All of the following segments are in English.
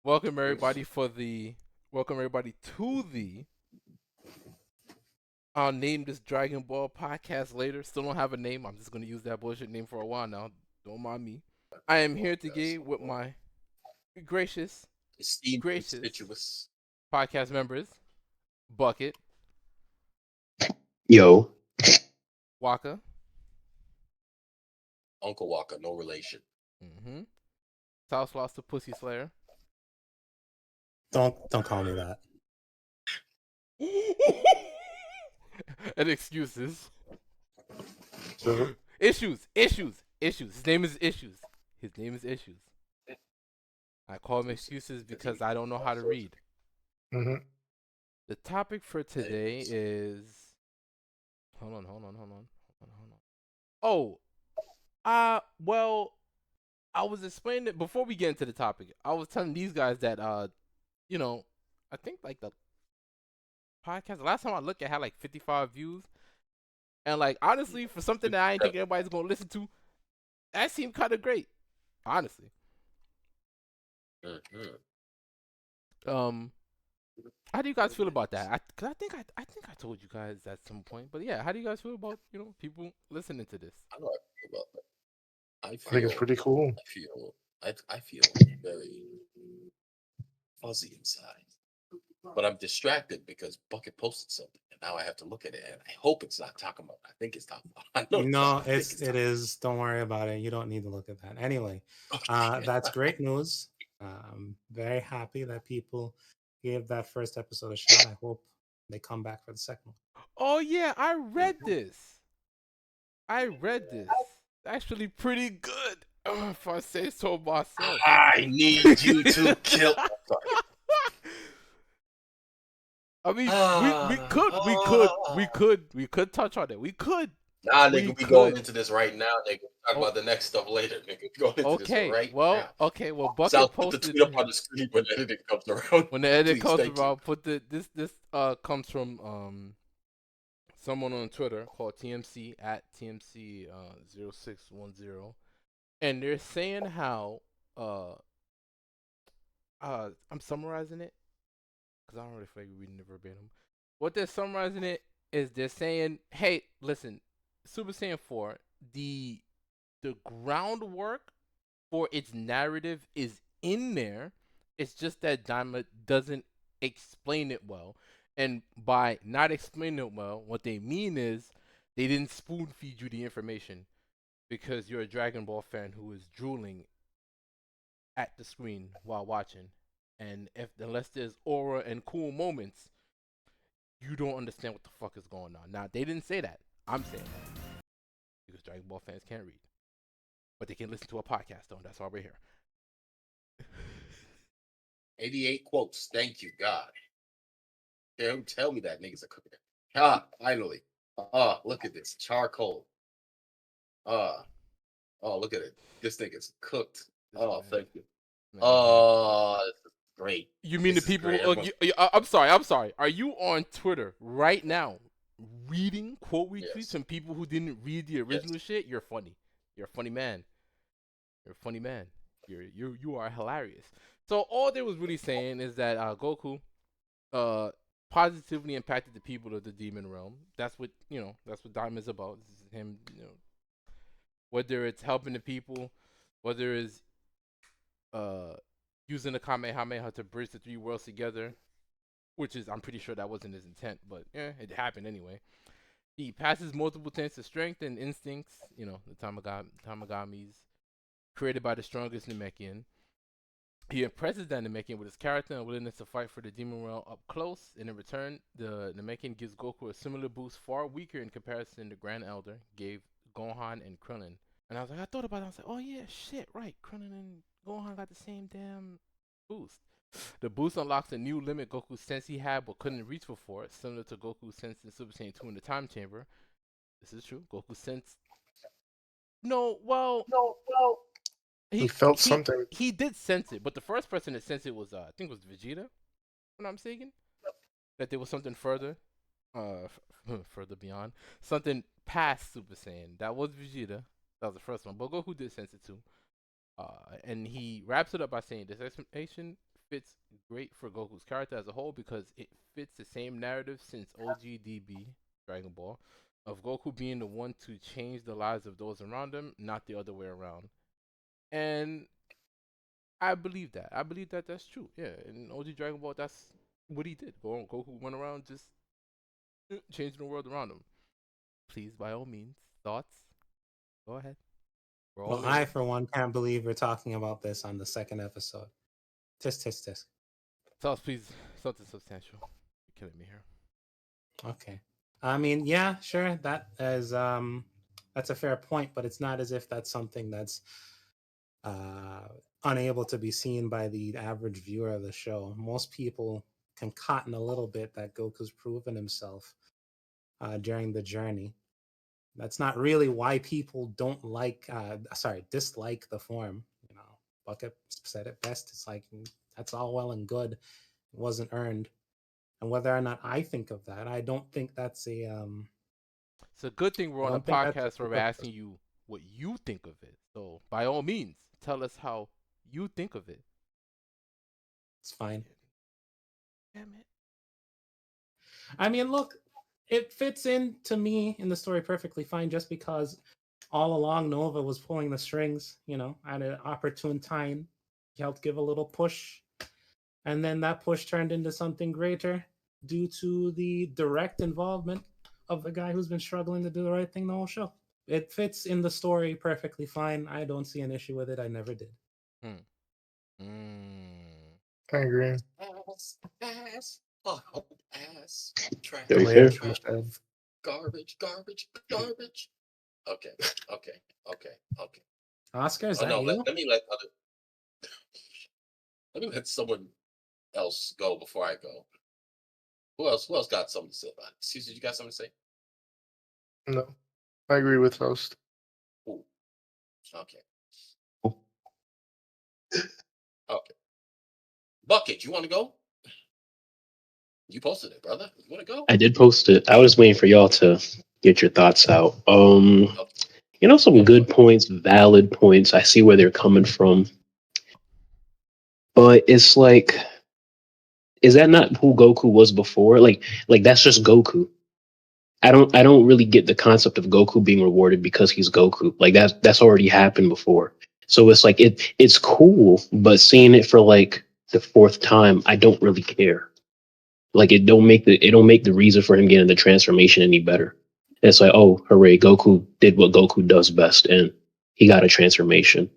Welcome everybody welcome everybody to the I'll name this Dragon Ball podcast later. Still don't have a name. I'm just gonna use that bullshit name for a while now. Don't mind me. I am here today with my gracious, Esteemed gracious constituents. podcast members, Bucket, Yo, Waka, Uncle Walker, no relation. mm-hmm. SOUSEDLOUSE the Pussy Slayer. Don't call me that. And excuses. So, Issues. His name is Issues. I call him excuses because I don't know how to read. mm-hmm. The topic for today is. Hold on. Oh, well, I was explaining it before we get into the topic. I was telling these guys that, I think like the podcast. The last time I looked, it had like 55 views, and like honestly, for something that I didn't think everybody's gonna listen to, that seemed kind of great, honestly. Mm-hmm. How do you guys feel about that? Cause I think I told you guys at some point, but yeah, how do you guys feel about people listening to this? I know how I feel about that. I think it's pretty cool. I feel very fuzzy inside, but I'm distracted because Bucket posted something, and now I have to look at it, and I hope it's not talking about. I think it's talking about. I know No, it is. Don't worry about it. You don't need to look at that. Anyway, that's great news. Very happy that people gave that first episode a shot. I hope they come back for the second one. Oh yeah, I read this. Actually, pretty good. If I say so myself. I need you to kill. I mean, we could touch on it. We could. Nah, nigga, we going into this right now, nigga. Talk about the next stuff later, nigga. We going into this right now. Okay, well, Bucket So I'll posted put the tweet up on the screen when the editing comes around. When the edit Please, comes thank you. around, put this comes from someone on Twitter called TMC at TMC 0610, and they're saying how I'm summarizing it because I don't really feel like reading the verbatim. What they're summarizing it is they're saying, hey, listen, Super Saiyan 4, the groundwork for its narrative is in there. It's just that Daima doesn't explain it well. And by not explaining it well, what they mean is they didn't spoon feed you the information because you're a Dragon Ball fan who is drooling at the screen while watching. And unless there's aura and cool moments, you don't understand what the fuck is going on. Now, they didn't say that. I'm saying that. Because Dragon Ball fans can't read. But they can listen to a podcast, though. That's why we're here. 88 quotes. Thank you, God. Tell me that niggas are cooking. Finally. Look at this. Charcoal. Look at it. This thing is cooked. Thank you. This is great. You mean the people? I'm sorry. Are you on Twitter right now reading quote retweets from people who didn't read the original shit? You're funny. You're a funny man. You are hilarious. So all they was really saying is that Goku positively impacted the people of the demon realm. That's what Daima is about. This is him, whether it's helping the people, whether it's using the Kamehameha to bridge the three worlds together, which is, I'm pretty sure that wasn't his intent, but it happened anyway. He passes multiple tenets of strength and instincts, the Tamagamis, created by the strongest Namekian. He impresses that Namekian with his character and willingness to fight for the demon realm up close, and in return, the Namekian gives Goku a similar boost, far weaker in comparison to Grand Elder gave Gohan and Krillin. And I was like, I thought about it, I was like, oh yeah, shit, right, Krillin and Gohan got the same damn boost. The boost unlocks a new limit Goku sensed he had but couldn't reach before, similar to Goku sensed in Super Saiyan 2 in the Time Chamber. This is true. Goku sensed. No, he felt something. He did sense it, but the first person to sense it was, I think it was Vegeta, if I'm not mistaken. That there was something further beyond. Something past Super Saiyan. That was Vegeta. That was the first one. But Goku did sense it too. And he wraps it up by saying, this explanation fits great for Goku's character as a whole because it fits the same narrative since OGDB Dragon Ball of Goku being the one to change the lives of those around him, not the other way around. And I believe that. I believe that that's true. Yeah, in OG Dragon Ball, that's what he did. Goku went around just changing the world around him. Please, by all means, thoughts. Go ahead. We're all Well, I, ears. for one, can't believe we're talking about this on the second episode. Tisk, tisk, tisk. Tell us, please, something substantial. You're killing me here. Okay. I mean, yeah, sure. That's a fair point, but it's not as if that's something that's uh unable to be seen by the average viewer of the show. Most people can cotton a little bit that Goku's proven himself during the journey. That's not really why people don't dislike the form. You know, Bucket said it best. It's like that's all well and good. It wasn't earned. And whether or not I think of that, I don't think that's It's a good thing we're I on a don't think that's podcast a where we're asking you what you think of it. So, by all means, tell us how you think of it. It's fine. Damn it. I mean, look, it fits in to me in the story perfectly fine just because all along Nova was pulling the strings, you know, at an opportune time. He helped give a little push. And then that push turned into something greater due to the direct involvement of the guy who's been struggling to do the right thing the whole show. It fits in the story perfectly fine. I don't see an issue with it. I never did. I agree. Ass. Oh, ass. Trash. Don't Very really have fair. too much to add. Garbage. Okay. Oscar, is Oh that no, you? let me let someone else go before I go. Who else got something to say about it? Susan, you got something to say? No, I agree with Faust. Ooh. Okay. Oh. Okay. Bucket, you want to go? You posted it, brother. You want to go? I did post it. I was waiting for y'all to get your thoughts out. Okay. Some good points, valid points. I see where they're coming from. But it's like, is that not who Goku was before? Like that's just Goku. I don't really get the concept of Goku being rewarded because he's Goku. Like that's already happened before. So it's like it's cool, but seeing it for like the fourth time, I don't really care. Like it don't make the reason for him getting the transformation any better. It's like, oh, hooray, Goku did what Goku does best and he got a transformation.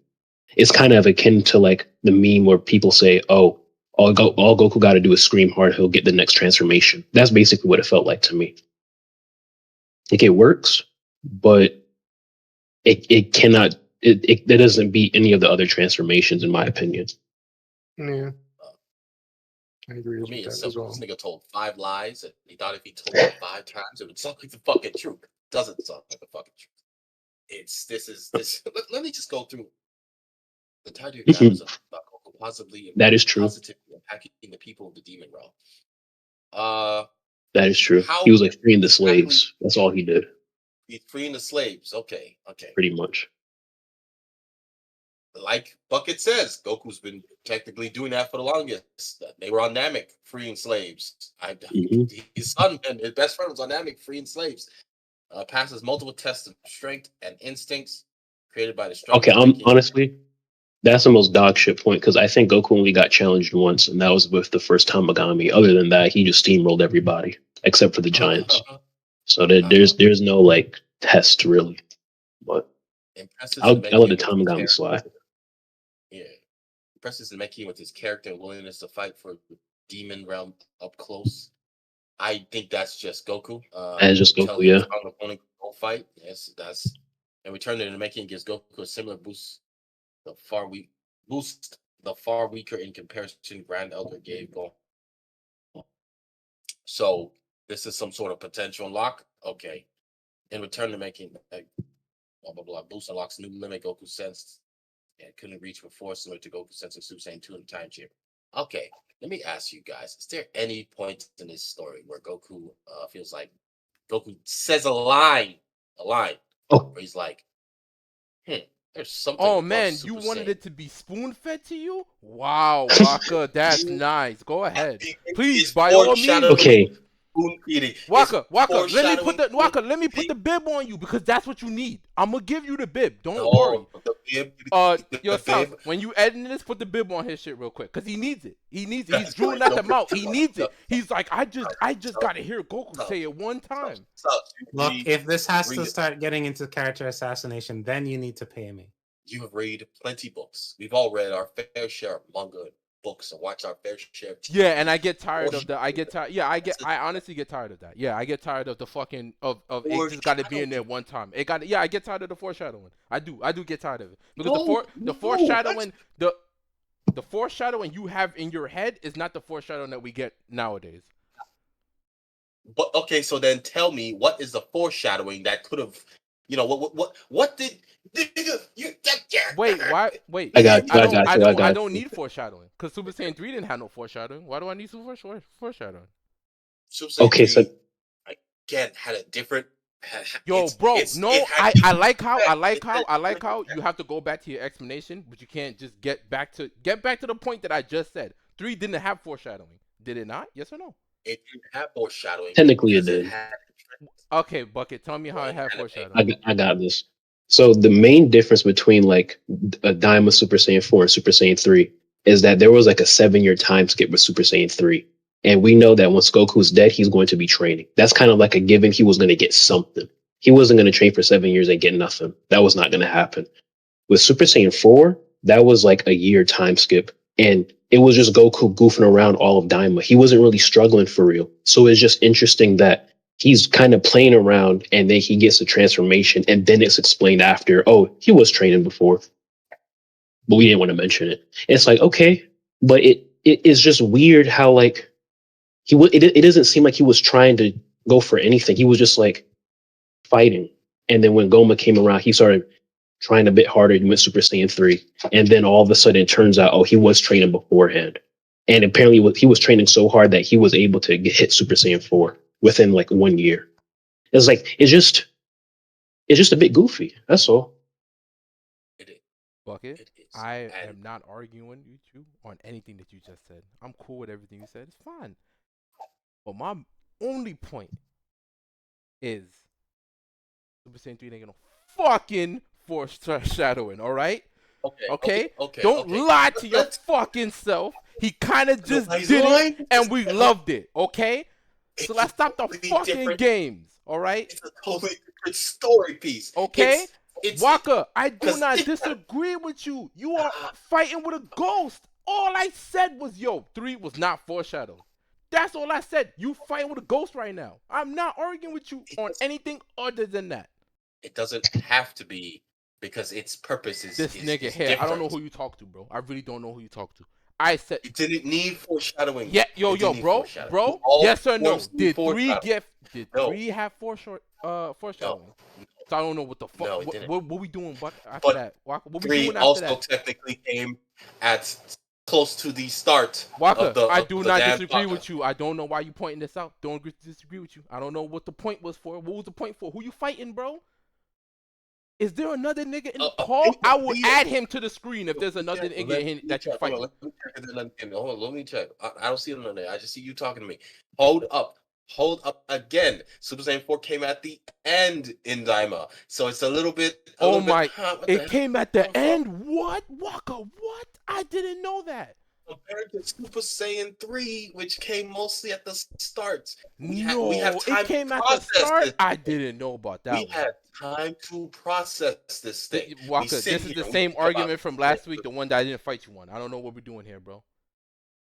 It's kind of akin to like the meme where people say, oh, all Goku got to do is scream hard, he'll get the next transformation. That's basically what it felt like to me. Like it works, but it cannot it doesn't beat any of the other transformations in my opinion. Yeah, I agree For with me, that it's as simple. well. This nigga told 5 lies, and he thought if he told them 5 times, it would sound like the fucking truth. It doesn't sound like the fucking truth. This. Let me just go through the entirety of the episode about Goku That is true. positively impacting the people of the demon realm. That is true. How He was like freeing the exactly slaves. That's all he did, he's freeing the slaves? Okay. pretty much. Like Bucket says, Goku's been technically doing that for the longest. They were on Namek freeing slaves. hmm His son and his best friend was on Namek freeing slaves. Passes multiple tests of strength and instincts created by the Okay, strongest Namekian. honestly, that's the most dog shit point because I think Goku only got challenged once, and that was with the first Tamagami. Other than that, he just steamrolled everybody except for the Giants. So there's no like test really. But Impresses I'll let the Namekian with his Tamagami slide. yeah. Impresses Namekian with his character and willingness to fight for the demon realm up close. I think that's just Goku. That is just Goku, Telling yeah. his strong opponent go fight. Yes, that's and return to Namekian gives Goku a similar boost. The far weaker in comparison Grand Elder gave Goku. So this is some sort of potential unlock. Okay. In return to making blah blah blah boost unlocks new limit Goku sensed and couldn't reach before, similar to Goku sensing Super Saiyan 2 in the time chamber. Okay, let me ask you guys: is there any point in this story where Goku feels like Goku says a line Oh, where he's like, There's something. Oh about man, Super you wanted Saiyan. it to be spoon fed to you? Wow, Waka, that's nice. Go ahead, please, It's by all means. foreshadowing Okay, spoon feeding. Waka, It's let me put foreshadowing let me put the bib on you because that's what you need. I'm gonna give you the bib. Don't worry. Oh, the bib, Your the South, bib. when you editing this, put the bib on his shit real quick, cause he needs it. He needs it. He's That's drooling right. at the mouth. He needs No, it. He's like, I just gotta hear Goku no, say it one time. Look, if this has to read it. start getting into character assassination, then you need to pay me. You have read plenty books. We've all read our fair share of manga and books and watched our fair share of TV. Yeah, and I get tired of the. I get Foreshadowing. tired. Yeah, I honestly get tired of that. Yeah, I get tired of the fucking of it just got to be in there one time. It got. Yeah, I get tired of the foreshadowing. I do get tired of it because the foreshadowing the foreshadowing you have in your head is not the foreshadowing that we get nowadays. But okay, so then tell me, what is the foreshadowing that could have, what did you? Wait, why? Wait, I got you. I don't need foreshadowing because Super Saiyan 3 didn't have no foreshadowing. Why do I need some foreshadowing? Super Saiyan Okay, so 3, again had a different. Yo, bro, no, I like how you have to go back to your explanation, but you can't just get back to the point that I just said. 3 didn't have foreshadowing, did it not? Yes or no? It didn't have foreshadowing. Technically, it because did. had- Okay, Bucket, tell me how it had foreshadowing. I got this. So the main difference between like a Daima Super Saiyan 4 and Super Saiyan 3 is that there was like a 7-year time skip with Super Saiyan 3. And we know that once Goku's dead, he's going to be training. That's kind of like a given. He was going to get something. He wasn't going to train for 7 years and get nothing. That was not going to happen. With Super Saiyan 4, that was like a year time skip. And it was just Goku goofing around all of Daima. He wasn't really struggling for real. So it's just interesting that he's kind of playing around and then he gets a transformation and then it's explained after, oh, he was training before. But we didn't want to mention it. It's like, okay, but it is just weird how like it doesn't seem like he was trying to go for anything. He was just like fighting. And then when Goma came around, he started trying a bit harder and went Super Saiyan 3. And then all of a sudden it turns out, oh, he was training beforehand. And apparently he was training so hard that he was able to hit Super Saiyan 4 within like 1 year. It's like it's just a bit goofy. That's all. It is. Bucket, It is. I And am not arguing with you on anything that you just said. I'm cool with everything you said. It's fine. But my only point is Super Saiyan 3 ain't gonna fucking foreshadowing, alright? Okay? Don't lie to your fucking self. He kind of just Nobody's did lying. it, and we loved it, okay? It's So let's stop the completely fucking different- games, alright? It's a totally different story piece. Okay? It's Waka, I do 'cause not it- disagree with you. You are fighting with a ghost. All I said was, yo, 3 was not foreshadowed. That's all I said. You fighting with a ghost right now. I'm not arguing with you on anything other than that. It doesn't have to be because its purpose is This is, nigga is here, different. I don't know who you talk to, bro. I really don't know who you talk to. I said, It didn't need foreshadowing. yeah, yo, It didn't need bro, foreshadowing. All yes or no? forms need Did 3 foreshadowing. did No. 3 have foreshadowing? So I don't know what the fuck. No, it didn't. What we doing after But that? Waka, what we 3 doing after also that? technically came at close to the start Waka, of the I of do the not damn disagree saga. with you. I don't know why you pointing this out. Don't disagree with you. I don't know what the point was for. What was the point for? Who you fighting, bro? Is there another nigga in the call? I will add him to the screen if there's another nigga that you fighting. Let me check and then hold on, let me check. I don't see him on there. I just see you talking to me. Hold up again. Super Saiyan 4 came at the end in Daima, so it's a little bit. Oh my! What the It heck? came at the end. What? Waka? What? I didn't know that. Compared to Super Saiyan 3, which came mostly at the start. We No, have time it came to at the process start. this. I didn't know about that We one. had time to process this thing. We Waka, sit this is here the and we same think about argument from it. last week, the one that I didn't fight you on. I don't know what we're doing here, bro.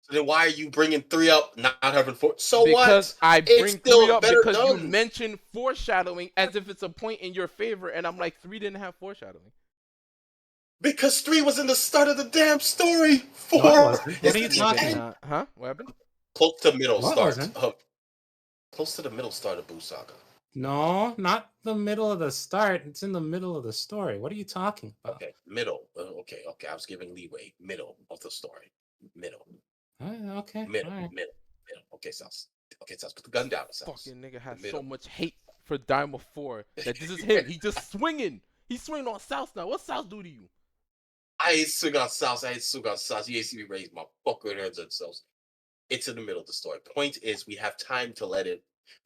So then why are you bringing 3 up, not having 4? So Because what? I It's bring still 3 up better because you done. mentioned foreshadowing as if it's a point in your favor, and I'm like, 3 didn't have foreshadowing. Because 3 was in the start of the damn story. 4 No, it wasn't. What is are you the talking end. about? Huh? What happened? Close to middle No, it start. wasn't. Close to the middle start of Buu Saga. No, not the middle of the start. It's in the middle of the story. What are you talking about? Okay, middle. Okay. I was giving leeway. Middle of the story. Middle. Okay. Middle. All right. Middle. Okay, Sauce. Put the gun down, Sauce. Fucking nigga has Middle. so much hate for Daima 4 that this is him. He just swinging. He's swinging on South now. What's South do to you? I ain't swing on South. I ain't swing on South. You ain't see me raise my fucking hands on South. It's in the middle of the story. Point is, we have time to let it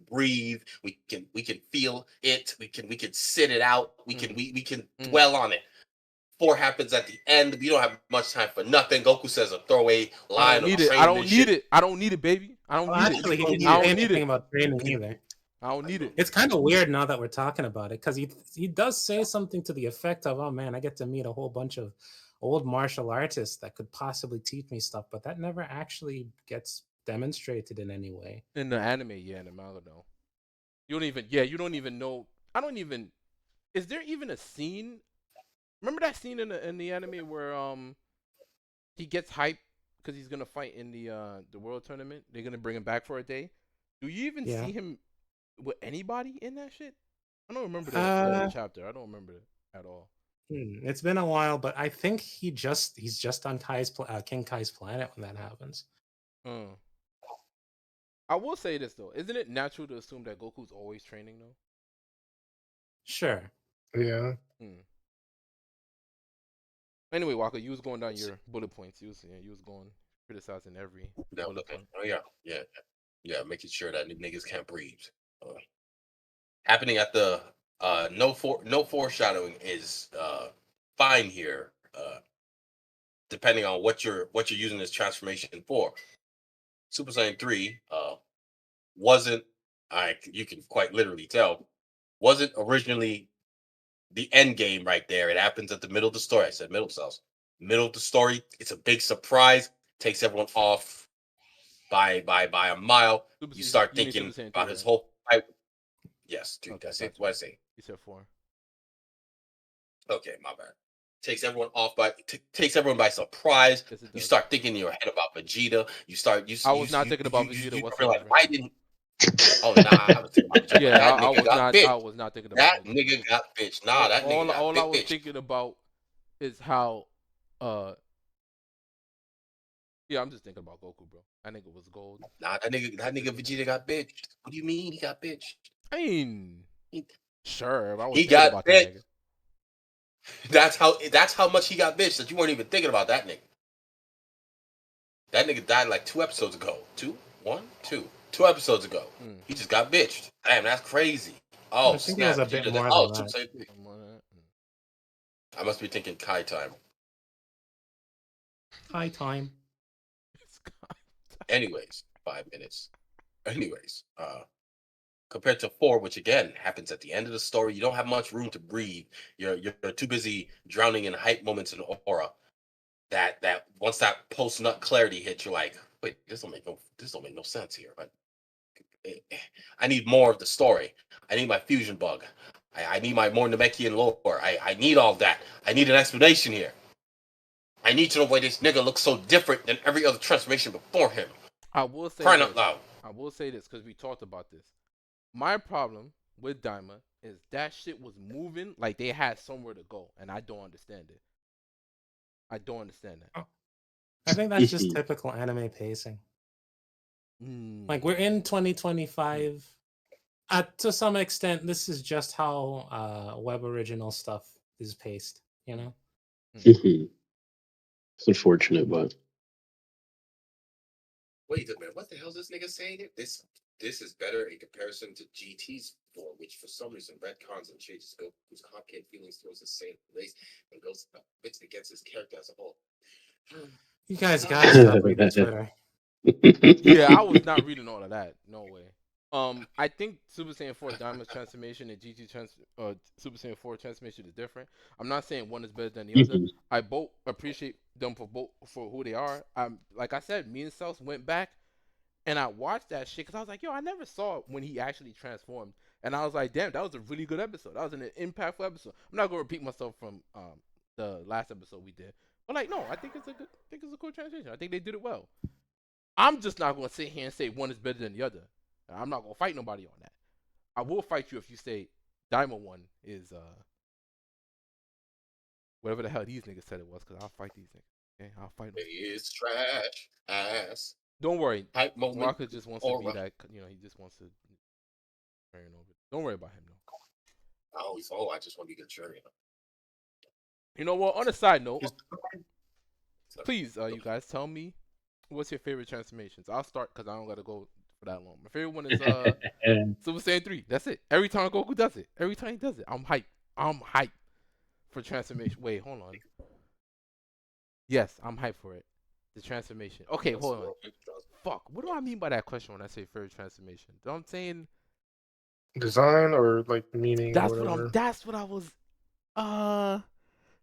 breathe. We can feel it. We can sit it out. We can dwell on it. 4 happens at the end. We don't have much time for nothing. Goku says a throwaway line. I don't need it. I don't need it. I don't need it, baby. I don't Well, need actually, it. he didn't I say don't need anything it. about training either. I don't need it. It's kind of weird now that we're talking about it because he does say something to the effect of, "Oh man, I get to meet a whole bunch of old martial artists that could possibly teach me stuff," but that never actually gets demonstrated in any way. In the anime, yeah, in the manga, no. You don't even know. I don't even. Is there even a scene? Remember that scene in the anime where he gets hyped because he's gonna fight in the world tournament? They're gonna bring him back for a day. Do you even see him with anybody in that shit? I don't remember the chapter. I don't remember it at all. It's been a while, but I think he's just on King Kai's planet when that happens. I will say this though, isn't it natural to assume that Goku's always training though? Sure. Yeah. Anyway, Waka, you was going down your bullet points. You was going criticizing every bullet point. Oh yeah. Making sure that niggas can't breathe. Happening at the no foreshadowing is fine here. Depending on what you're using this transformation for. Super Saiyan 3 wasn't, you can quite literally tell, wasn't originally the end game right there. It happens at the middle of the story. I said middle of the story. It's a big surprise. Takes everyone off by a mile. You start thinking about his whole fight. Yes, dude. Okay, That's it. What I say? You said 4. Okay, my bad. Takes everyone by surprise. You start thinking in your head about Vegeta. I was not thinking about Vegeta whatsoever. Why didn't? Oh nah, I was thinking about Vegeta. Yeah, That I nigga got bitched. I was not thinking about that nigga got bitched. Nah, that nigga got all I was bitched. thinking about is how yeah, I'm just thinking about Goku, bro. That nigga was gold. Nah, that nigga Vegeta got bitched. What do you mean he got bitched? I mean, sure, but I was He thinking got about bitched. that nigga. That's how much he got bitched that you weren't even thinking about that nigga. That nigga died like 2 episodes ago. 2 episodes ago. He just got bitched. Damn, that's crazy. Oh, I think it was a bit more than that. I must be thinking Kai time. High time. Anyways, 5 minutes. Compared to 4, which again happens at the end of the story, you don't have much room to breathe. You're too busy drowning in hype moments and aura. That once that post nut clarity hits, you're like, wait, this don't make no sense here. But I need more of the story. I need my fusion bug. I need my more Namekian lore. I need all that. I need an explanation here. I need to know why this nigga looks so different than every other transformation before him. I will say crying this. out loud. I will say this because we talked about this. My problem with Daima is that shit was moving like they had somewhere to go, and I don't understand it. I don't understand that. I think that's just typical anime pacing. Like we're in 2025. To some extent, this is just how web original stuff is paced. You know. It's unfortunate, but wait a minute. What the hell is this nigga saying? This is better in comparison to GT's 4, which for some reason retcons and changes Goku's Hawkeye feelings towards the same race and goes bits against his character as a whole. You guys gotta stop reading Twitter. Yeah, I was not reading all of that. No way. I think Super Saiyan 4 Diamond's transformation and Super Saiyan 4 transformation is different. I'm not saying one is better than the other. I both appreciate them for who they are. Like I said, me and South went back and I watched that shit because I was like, yo, I never saw it when he actually transformed. And I was like, damn, that was a really good episode. That was an impactful episode. I'm not gonna repeat myself from the last episode we did. But like, no, I think it's a cool transition. I think they did it well. I'm just not gonna sit here and say one is better than the other. I'm not gonna fight nobody on that. I will fight you if you say Diamond One is whatever the hell these niggas said it was, because I'll fight these niggas. Okay, I'll fight them. It's trash ass. Don't worry. Hype moment. Walker just wants to be that. You know, he just wants to. Don't worry about him though. I just want to be contrarian. You know what? On a side note, Just- please, you guys tell me what's your favorite transformations. I'll start because I don't gotta go for that long. My favorite one is Super Saiyan 3. That's it. Every time Goku does it, every time he does it, I'm hyped. I'm hyped for transformation. Wait, hold on. Yes, I'm hyped for it. The transformation. Okay, hold on. Fuck. What do I mean by that question when I say favorite transformation? You know what I'm saying? Design or like meaning That's or what whatever. That's what I was.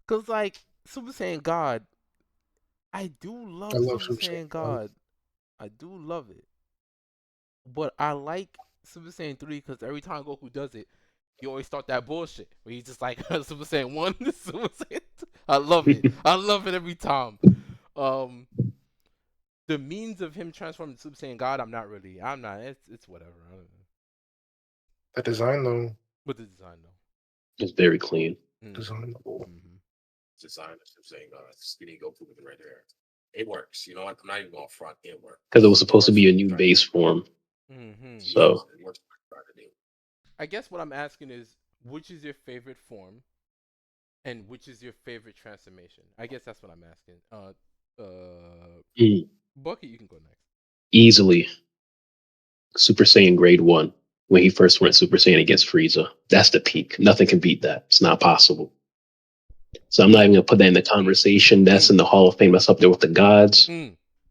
Cause like Super Saiyan God, I do love I love Super Super Saiyan Saiyan God. God. I do love it. But I like Super Saiyan 3 because every time Goku does it, he always start that bullshit where he's just like Super Saiyan 1, Super Saiyan 2. I love it. I love it every time. Um, the means of him transforming to Super Saiyan God, I'm not. It's whatever. I don't know. The design though. But the design though. It's very clean. Design. Mm-hmm. Design is saying skinny Goku with the red hair. It works. You know what? I'm not even going front. It works. Because it was supposed to be a new base form. Mm-hmm. So It works. I guess what I'm asking is, which is your favorite form, and which is your favorite transformation? I guess that's what I'm asking. Bucky, you can go next. easily Super Saiyan Grade 1 when he first went Super Saiyan against Frieza. That's the peak. Nothing can beat that. It's not possible. So I'm not even gonna put that in the conversation. That's in the Hall of Fame. That's up there with the gods.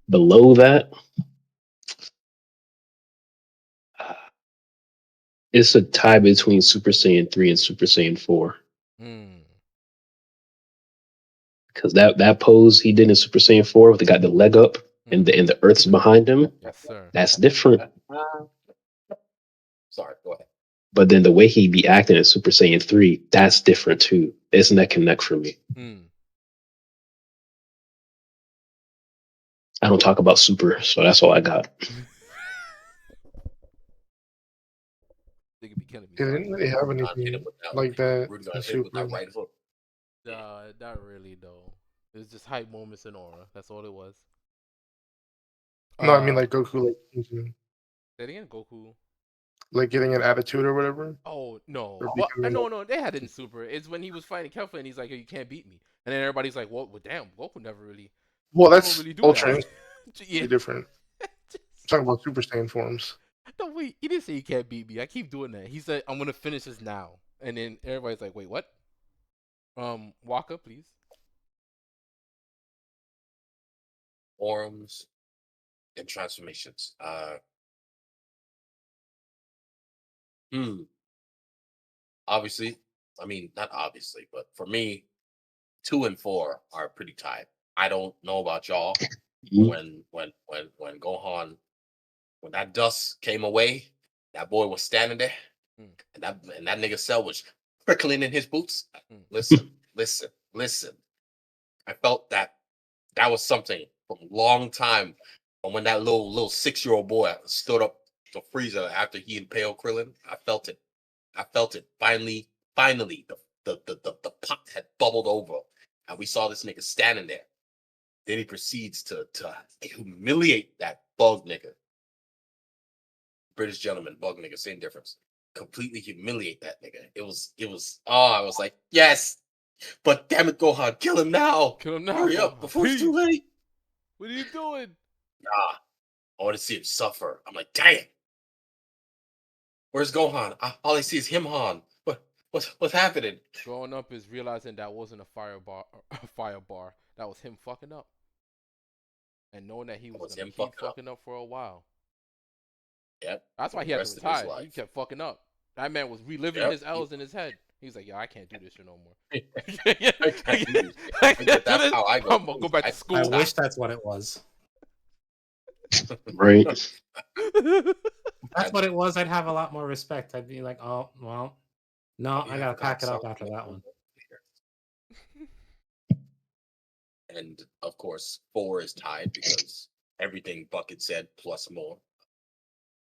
Below that, it's a tie between Super Saiyan 3 and Super Saiyan 4. Because that pose he did in Super Saiyan 4 with got the leg up and the Earth's behind him. Yes, sir. That's different. Sorry, go ahead. But then the way he be acting in Super Saiyan 3, that's different too. It's neck and neck for me. I don't talk about Super, so that's all I got. They could be killing me. They didn't really have Hit him anything with that like that Rudy in got hit with that Super. right hook. Not really though. It was just hype moments in aura. That's all it was. No, I mean like Goku, like Say it again, Goku. like getting an attitude or whatever. Oh no! Or Well, becoming no, they had it in Super. It's when he was fighting Kelpa and he's like, "You can't beat me," and then everybody's like, "Well, damn, Goku never really." Well, Goku that's don't really do Ultra that. Yeah. different. I'm talking about Super Saiyan forms. No, wait. He didn't say you can't beat me. I keep doing that. He said, "I'm gonna finish this now," and then everybody's like, "Wait, what?" Waka, please. Forms and transformations. Obviously, I mean not obviously, but for me, 2 and 4 are pretty tight. I don't know about y'all. When Gohan, when that dust came away, that boy was standing there, and that nigga cell was prickling in his boots. Listen. I felt that was something from a long time from when that little 6-year-old boy stood up to Frieza after he impaled Krillin. I felt it. Finally, the pot had bubbled over, and we saw this nigga standing there. Then he proceeds to humiliate that bug nigga. British gentleman, bug nigga, same difference. Completely humiliate that nigga. It was. I was like, yes, but damn it, Gohan, kill him now. Kill him now. Hurry up before it's too late. What are you doing? Nah, I want to see him suffer. I'm like, damn. Where's Gohan? All I see is him, Han. What's happening? Growing up is realizing that wasn't a fire bar. That was him fucking up. And knowing that he was gonna keep fucking up for a while. Yep. That's why he had to retire. He kept fucking up. That man was reliving his L's in his head. He's like, "Yeah, I can't do this shit no more. That's how I go. I'm gonna go back to school." I wish that's what it was. Right. That's what it was. I'd have a lot more respect. I'd be like, oh well, no, I gotta pack it up after that one. And of course, 4 is tied because everything Bucket said plus more.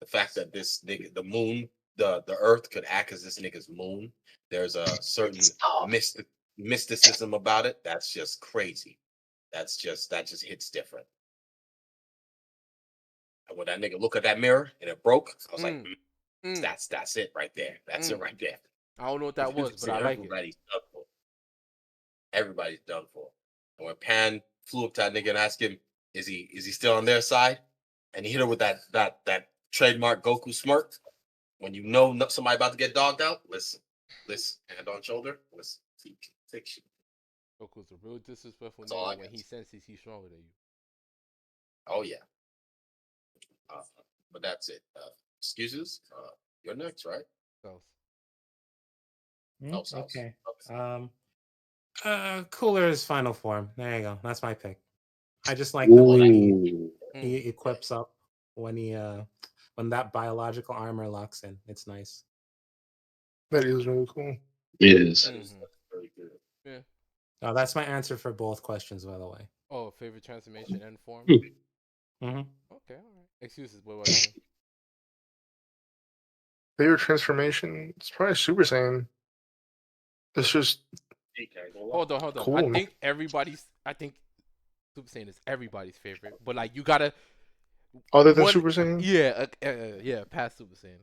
The fact that this nigga, the moon, the Earth could act as this nigga's moon. There's a certain mysticism about it. That's just crazy. That just hits different. And when that nigga look at that mirror and it broke, I was like, that's it right there. That's it right there. I don't know what that was, but I like it. everybody's done for. And when Pan flew up to that nigga and asked him, is he still on their side? And he hit her with that trademark Goku smirk. When you know somebody about to get dogged out, listen, hand on shoulder, listen, take shit. Goku's a real disrespectful That's all I nigga when got. he senses he's stronger than you. Oh yeah. But that's it. Excuses. You're next, right? So, Oh, South. Okay. Okay. Cooler's final form. There you go. That's my pick. I just like the way Ooh. he equips up when he when that biological armor locks in. It's nice. That is really cool. It is. That is very good. yeah. Oh, that's my answer for both questions, by the way. Oh, favorite transformation and form. Hmm. Okay, all right. Excuses. What about you? Favorite transformation? It's probably Super Saiyan. It's just Hold on. Cool, I man. think Super Saiyan is everybody's favorite, but like you gotta other than one- Super Saiyan, yeah, past Super Saiyan.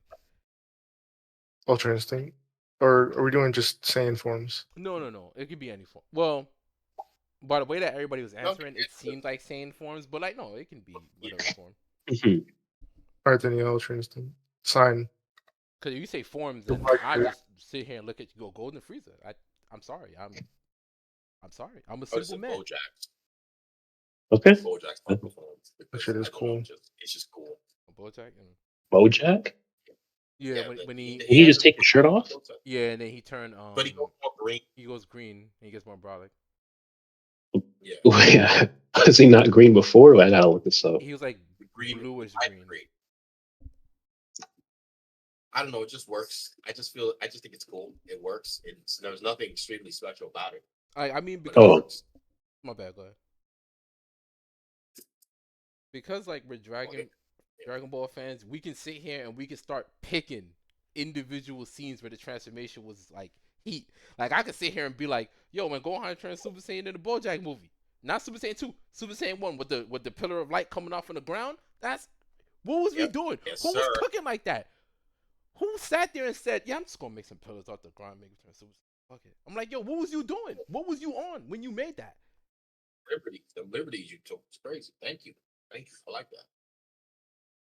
Ultra Instinct. Or are we doing just Saiyan forms? No. It could be any form. Well, by the way that everybody was answering, it seemed like Saiyan forms, but like no, it can be whatever form. Mhm. Alright, then yeah, Ultra Instinct. Sign. Because if you say forms, The then black I bear. just sit here and look at you go Golden Frieza. I'm sorry. I'm sorry. I'm a I simple said man. Bojack's. Okay. Bojack's performance. That shit is cool. It's just cool. Bojack and Bojack? yeah, the- when he Did he just take his shirt off? yeah, and then he turned But he goes more green. he goes green and he gets more brolic. Yeah. Yeah. Was he not green before? I gotta look this up. He was like Green, bluish light green. I don't know. It just works. I just think it's cool. It works. There's nothing extremely special about it. I mean But because it Oh. works. my bad, go ahead. Because like we're Dragon Ball fans, we can sit here and we can start picking individual scenes where the transformation was like heat. Like I could sit here and be like, yo, when Gohan turned Super Saiyan in the BoJack movie, not Super Saiyan 2, Super Saiyan 1 with the pillar of light coming off from the ground. That's what was we Yep. doing? Yes, Who was sir. cooking like that? Who sat there and said, yeah, I'm just gonna make some pillars off the ground, make it turn Super Saiyan? Fuck it. I'm like, yo, what was you doing? What was you on when you made that? The liberties you took was crazy. Thank you. I like that.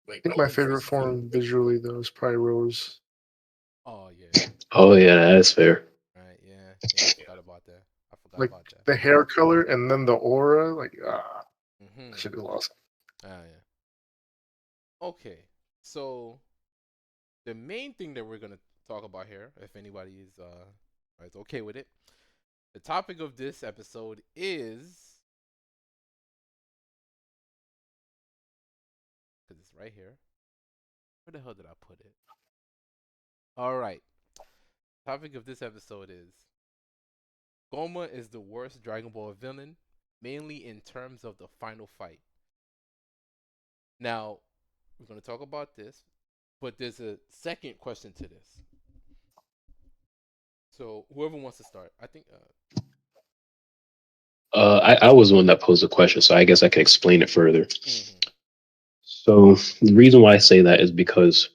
Wait, I think my Golden favorite Frieza- form visually though is probably Rose. Oh yeah. Oh yeah, that's fair. Right, yeah. I forgot about that. Like the hair color and then the aura, like Mm-hmm. that shit is awesome. Yeah. Okay, so the main thing that we're gonna talk about here, if anybody is okay with it, the topic of this episode is because it's right here. Where the hell did I put it? All right. Topic of this episode is Goma is the worst Dragon Ball villain, mainly in terms of the final fight. Now, we're going to talk about this, but there's a second question to this. So, whoever wants to start, I think. I was the one that posed the question, so I guess I can explain it further. Mm-hmm. So the reason why I say that is because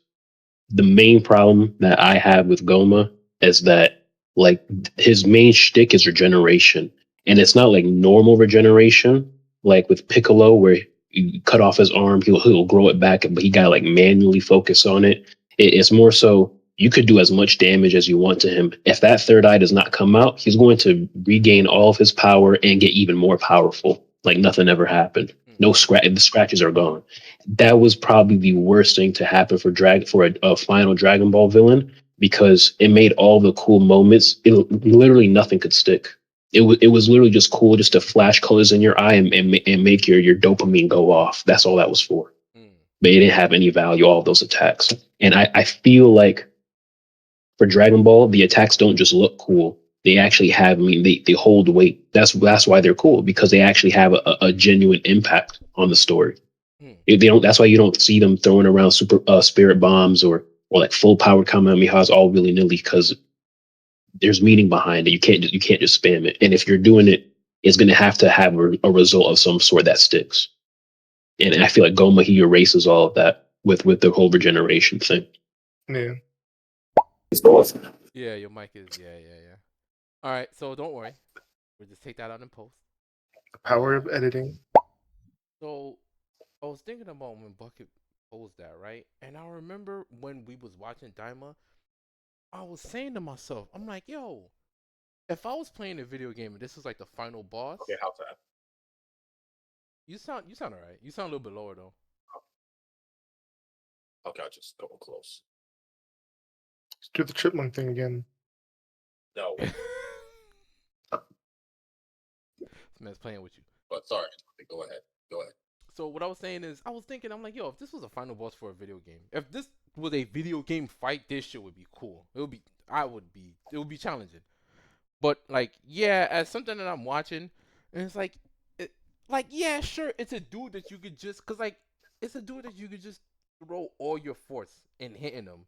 the main problem that I have with Goma is that like his main shtick is regeneration, and it's not like normal regeneration, like with Piccolo where you cut off his arm, he'll grow it back, but he got to like manually focus on it. It's more so you could do as much damage as you want to him. If that third eye does not come out, he's going to regain all of his power and get even more powerful, like nothing ever happened. No scratch, the scratches are gone. That was probably the worst thing to happen for a final Dragon Ball villain, because it made all the cool moments. Literally nothing could stick. It was literally just cool just to flash colors in your eye and make your dopamine go off. That's all that was for. But it didn't have any value, all of those attacks. And I feel like for Dragon Ball, the attacks don't just look cool. They actually have, they hold weight. That's why they're cool, because they actually have a genuine impact on the story. They don't. That's why you don't see them throwing around super spirit bombs or like full power Kamehamehas all willy nilly, because there's meaning behind it. You can't just spam it. And if you're doing it, it's going to have a result of some sort that sticks. And I feel like Goma, he erases all of that with the whole regeneration thing. Yeah. Yeah, your mic is yeah. All right, so don't worry. We'll just take that out in post. The power of editing. So I was thinking about when Bucket posed that, right? And I remember when we was watching Daima, I was saying to myself, I'm like, yo, if I was playing a video game and this was like the final boss, Okay, how's that? you sound alright. You sound a little bit lower though. Okay, I'll just go close. Let's do the chipmunk thing again. No, This man's playing with you. but sorry. Go ahead. Go ahead. So what I was saying is, I was thinking, I'm like, yo, if this was a final boss for a video game, if this was a video game fight, this shit would be cool. It would be challenging. But like, yeah, as something that I'm watching, and it's like, yeah, sure, it's a dude that you could just, cause like, it's a dude that you could just throw all your force in hitting him.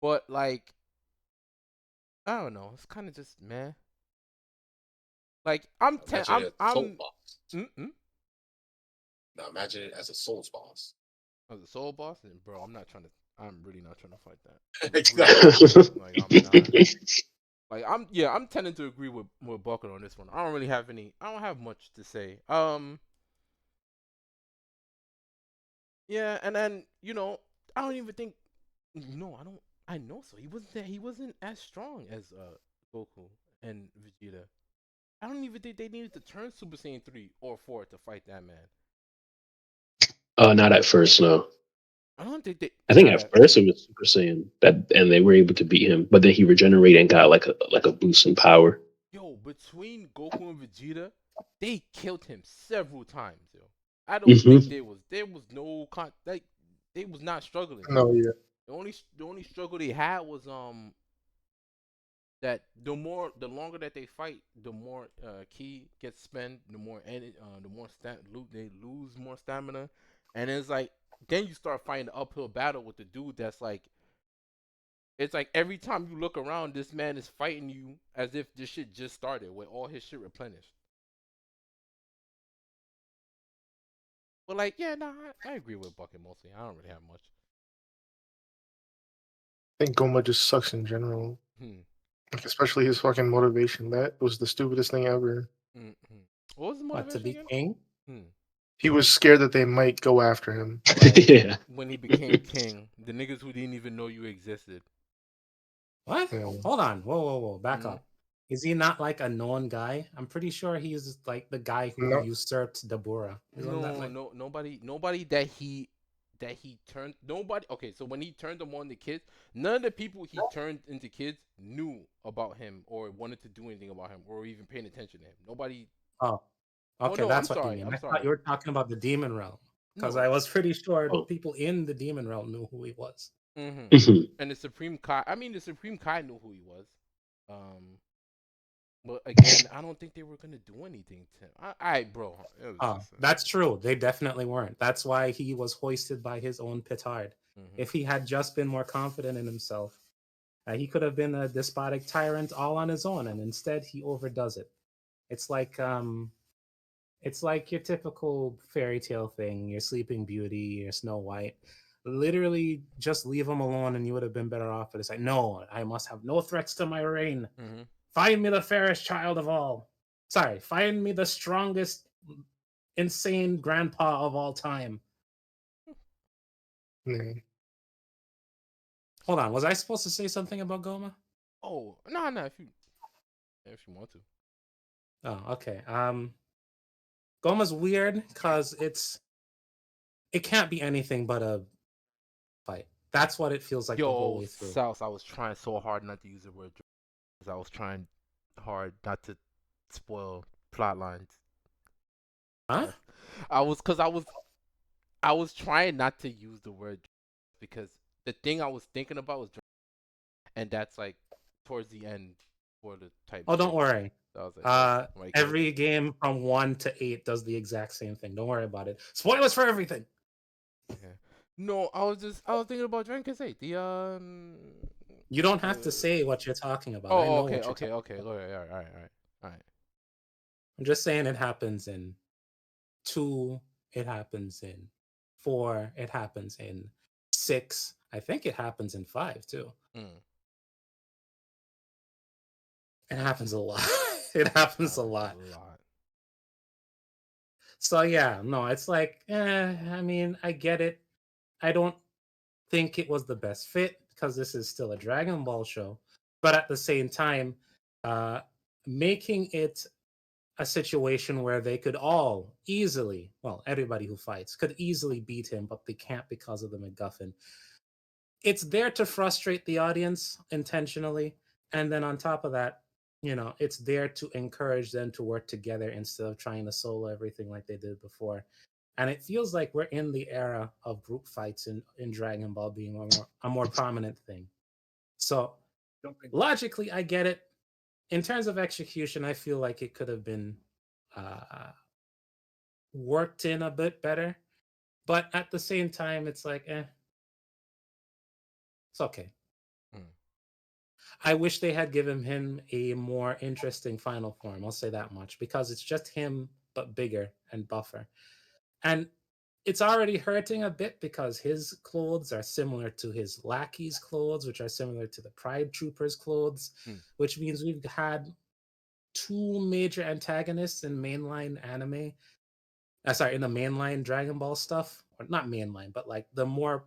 But like, I don't know, it's kind of just meh. Like, Imagine it as a soul I'm. boss. Mm-mm. Now imagine it as a souls boss. As a soul boss, and bro, I'm really not trying to fight that. Exactly. Like I'm not. Like I'm tending to agree with Bucket on this one. I don't have much to say. Yeah, and then I don't even think. No, I don't. I know so. He wasn't as strong as Goku and Vegeta. I don't even think they needed to turn Super Saiyan 3 or 4 to fight that man. Not at first, no. I don't think they. I think at first it was Super Saiyan and they were able to beat him, but then he regenerated and got like a boost in power. Yo, between Goku and Vegeta, they killed him several times, yo. I don't think there was no they was not struggling. No, yeah. The only struggle they had was that the longer that they fight, the more ki gets spent, the more they lose more stamina, and it's like then you start fighting the uphill battle with the dude that's like. It's like every time you look around, this man is fighting you as if this shit just started with all his shit replenished. But like, yeah, no, I agree with Bucket mostly. I don't really have much. I think Goma just sucks in general. Like, especially his fucking motivation. That was the stupidest thing ever. Mm-hmm. What was the motivation What, to be again? king? He was scared that they might go after him. Right. Yeah. When he became king, the niggas who didn't even know you existed. What? Yeah. Hold on. Whoa. Back up. Is he not like a known guy? I'm pretty sure he's like the guy who No. usurped Dabura. Nobody that he turned. Nobody. Okay, so when he turned them on the kids, none of the people he turned into kids knew about him or wanted to do anything about him or even paying attention to him. Nobody. Oh, okay, no, that's I'm what sorry, you mean. I'm I sorry. thought you were talking about the demon realm because No. I was pretty sure people in the demon realm knew who he was. And the Supreme Kai. I mean, the Supreme Kai knew who he was. But again, I don't think they were gonna do anything to him. Bro. That's true. They definitely weren't. That's why he was hoisted by his own petard. If he had just been more confident in himself, he could have been a despotic tyrant all on his own, and instead he overdoes it. It's like your typical fairy tale thing. Your Sleeping Beauty, your Snow White. Literally, just leave him alone, and you would have been better off. But it's like, no, I must have no threats to my reign. Find me the fairest child of all. Sorry, find me the strongest, insane grandpa of all time. Yeah. Hold on, was I supposed to say something about Goma? Oh, no, if you want to. Oh, okay. Goma's weird because it can't be anything but a fight. That's what it feels like the whole way through. South, I was trying so hard not to use the word because I was trying hard not to spoil plot lines. Huh? I was trying not to use the word because the thing I was thinking about was and that's like towards the end for the type. Oh, don't worry. So I was like, every game from 1 to 8 does the exact same thing. Don't worry about it. Spoilers for everything. Okay. No, I was thinking about Dragon Quest 8. You don't have to say what you're talking about. Oh, I know okay. what you're All right. I'm just saying it happens in 2. It happens in 4. It happens in 6. I think it happens in 5 too. It happens a lot. It happens a lot. So yeah, no, it's like, I mean, I get it. I don't think it was the best fit because this is still a Dragon Ball show. But at the same time, making it a situation where they could all easily, well, everybody who fights could easily beat him, but they can't because of the MacGuffin. It's there to frustrate the audience intentionally. And then on top of that, it's there to encourage them to work together instead of trying to solo everything like they did before. And it feels like we're in the era of group fights in Dragon Ball being a more prominent thing. So logically, I get it. In terms of execution, I feel like it could have been worked in a bit better. But at the same time, it's like, it's okay. I wish they had given him a more interesting final form. I'll say that much, because it's just him, but bigger and buffer. And it's already hurting a bit because his clothes are similar to his lackey's clothes, which are similar to the Pride Troopers' clothes, which means we've had two major antagonists in mainline anime. In the mainline Dragon Ball stuff. Or not mainline, but like the more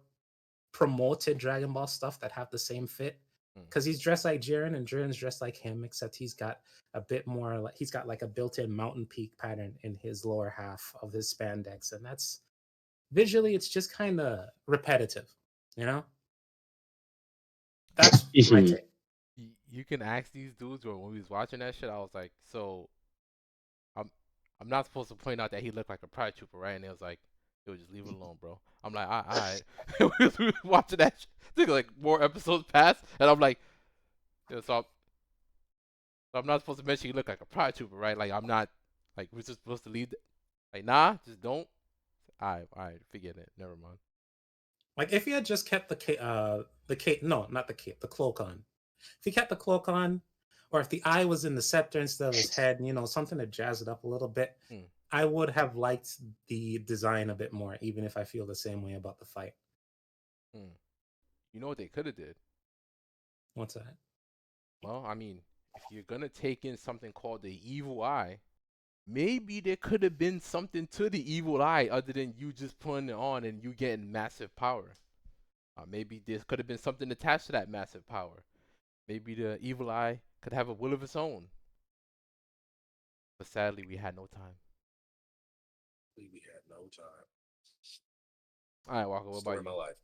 promoted Dragon Ball stuff that have the same fit. Because he's dressed like Jiren and Jiren's dressed like him, except he's got a bit more, like he's got like a built-in mountain peak pattern in his lower half of his spandex, and that's visually it's just kind of repetitive, That's my take. You can ask these dudes, or when we was watching that shit, I was like, so I'm not supposed to point out that he looked like a Pride Trooper, right? And it was like, yo, just leave it alone, bro. I'm like, all right. We was watching that shit. I think like more episodes passed, and I'm like, so I'm not supposed to mention he looked like a Pride Trooper, right? Like, I'm not, like, we're just supposed to leave like, nah, just don't. All right, forget it. Never mind. Like, if he had just kept the cloak on. If he kept the cloak on, or if the eye was in the scepter instead of his head, something to jazz it up a little bit, I would have liked the design a bit more, even if I feel the same way about the fight. You know what they could have did? What's that? Well, I mean, if you're gonna take in something called the evil eye, maybe there could have been something to the evil eye other than you just putting it on and you getting massive power. Maybe there could have been something attached to that massive power. Maybe the evil eye could have a will of its own. But sadly, we had no time. We had no time. All right, Walker, what about you? My life.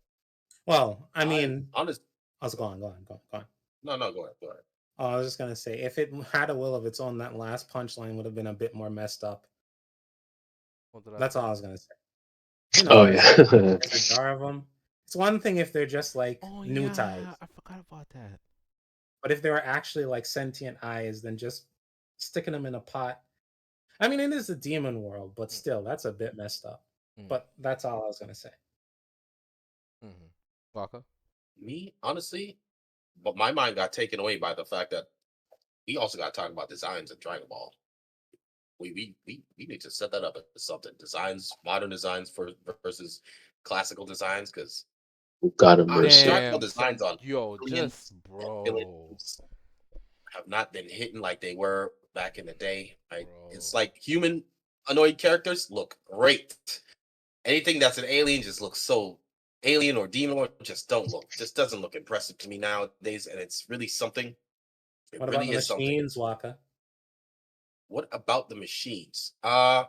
Well, I mean, honest. I was go on. No, go ahead. Oh, I was just gonna say, if it had a will of its own, that last punchline would have been a bit more messed up. That's all I was gonna say. There's a jar of them. It's one thing if they're just like new ties. I forgot about that. But if they were actually like sentient eyes, then just sticking them in a pot. I mean, it is a demon world, but still, that's a bit messed up. But that's all I was gonna say. Waka? Me, honestly, but my mind got taken away by the fact that we also got to talk about designs in Dragon Ball. We need to set that up as something. Designs, modern designs versus classical designs, because Dragon Ball designs on bro have not been hitting like they were back in the day. Right? It's like human annoyed characters look great. Anything that's an alien just looks so alien or demon, or just doesn't look impressive to me nowadays, and it's really something. What about the machines, Waka? What about the machines? They're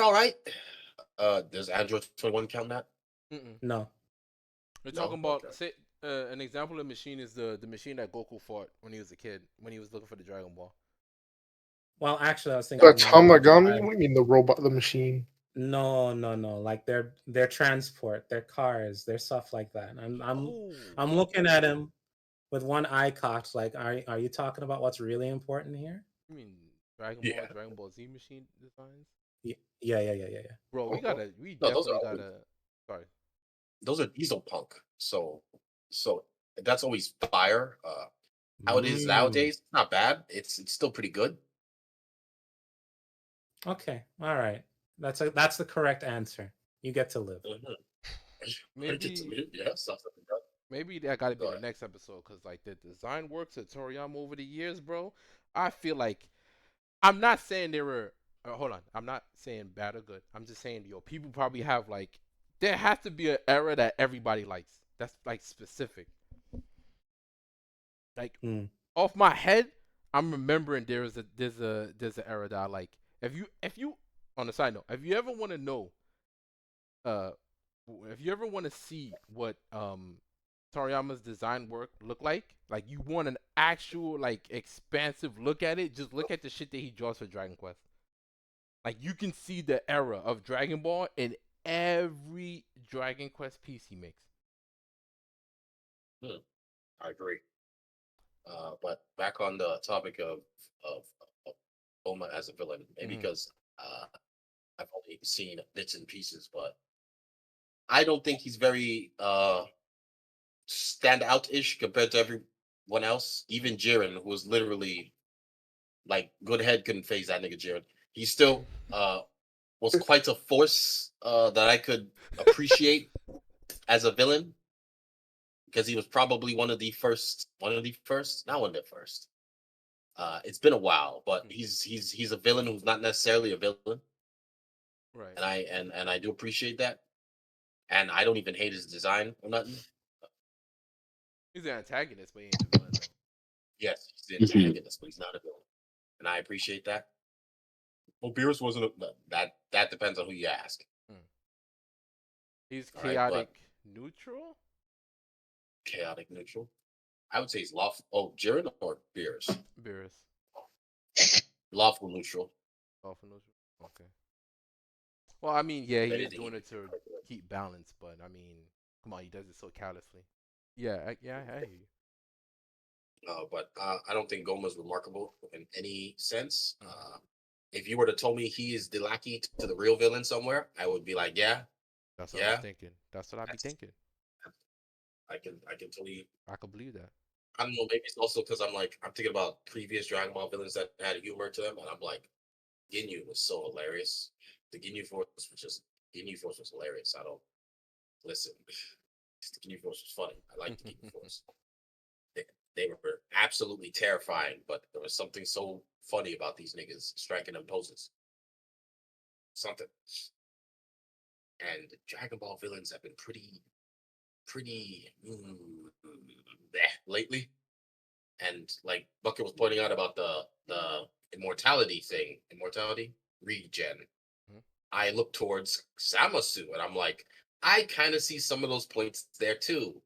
all right. Does Android 21 count that? No. We're talking about say an example of machine is the machine that Goku fought when he was a kid, when he was looking for the Dragon Ball. Well, actually, I was thinking Tamagami. What do you mean the robot, the machine? No. Like their transport, their cars, their stuff like that. I'm looking at him with one eye cocked. Like, are you talking about what's really important here? You mean Dragon Ball Z machine designs? Yeah. Bro, we definitely gotta. Sorry. Those are diesel punk. So that's always fire. How it is nowadays, not bad. It's still pretty good. Okay, all right. That's the correct answer. You get to live. Maybe Maybe that got to be Go the ahead. next episode because like the design works of Toriyama over the years, bro. I feel like I'm not saying they were. Hold on, I'm not saying bad or good. I'm just saying, yo, people probably have like there has to be an era that everybody likes. That's like specific. Like Mm. off my head, I'm remembering there's an era that I like. If you on a side note, if you ever want to know, uh, if you ever want to see what Toriyama's design work look like you want an actual like expansive look at it, just look at the shit that he draws for Dragon Quest. Like you can see the era of Dragon Ball in every Dragon Quest piece he makes. I agree. But back on the topic of Oma as a villain, maybe Mhm. because I've only seen bits and pieces, but I don't think he's very stand out ish compared to everyone else. Even Jiren, who was literally like good head couldn't phase that nigga Jiren. He still was quite a force that I could appreciate as a villain because he was probably not one of the first. It's been a while, but he's a villain who's not necessarily a villain, Right. and I do appreciate that. And I don't even hate his design or nothing. He's an antagonist, but he ain't the villain though. Yes, he's the Mhm. antagonist, but he's not a villain, and I appreciate that. Well, Beerus wasn't that depends on who you ask. He's All right, but chaotic neutral. chaotic neutral. I would say he's lawful. Oh, Jiren or Beerus? Beerus. Lawful neutral. Lawful neutral. Okay. Well, I mean, yeah, he is Anything doing he it to keep balance, but I mean, come on, he does it so callously. Yeah, I hear you. But I don't think Goma's remarkable in any sense. If you were to tell me he is the lackey to the real villain somewhere, I would be like, yeah, That's what I was yeah, thinking. That's what I'd be thinking. I can totally. I could believe that. I don't know. Maybe it's also because I'm thinking about previous Dragon Ball villains that had humor to them, and I'm like, Ginyu was so hilarious. The Ginyu Force was hilarious. I don't listen. The Ginyu Force was funny. I like the Ginyu Force. They, they were absolutely terrifying, but there was something so funny about these niggas striking them poses. Something. And Dragon Ball villains have been pretty lately. And like Bucket was pointing out about the immortality regen. Mhm. I look towards Zamasu and I'm like, I kind of see some of those points there too.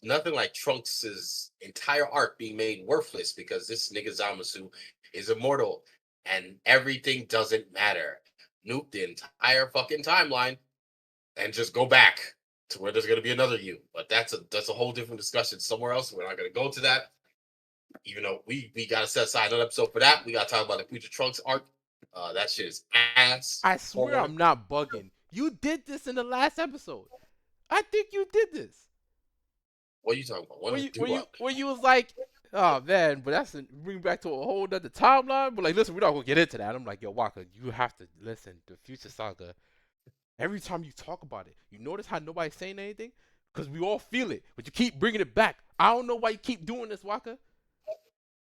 Nothing like Trunks' entire arc being made worthless because this nigga Zamasu is immortal and everything doesn't matter. Nuke the entire fucking timeline and just go back to where there's gonna be another you. But that's a whole different discussion somewhere else. We're not gonna go to that. Even though we gotta set aside another episode for that. We gotta talk about the future Trunks arc. That shit is ass. I swear Forward. I'm not bugging. You did this in the last episode. I think you did this. What are you talking about? When When you do when you what? when you was like, oh man, but that's bring back to a whole other timeline. But like, listen, we're not gonna get into that. I'm like, yo, Waka, you have to listen. The future saga. Every time you talk about it, you notice how nobody's saying anything because we all feel it, but you keep bringing it back. I don't know why you keep doing this, Waka.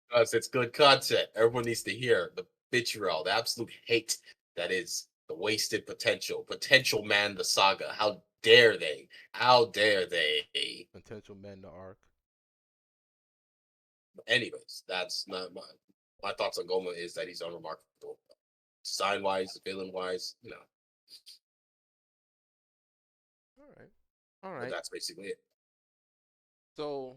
Because it's good content. Everyone needs to hear the vitriol, the absolute hate that is the wasted potential. Potential man, the saga. How dare they? How dare they? Potential men to arc. Anyways, that's not my thoughts on Goma is that he's unremarkable. Design wise, villain wise, All right, all but right. that's basically it. So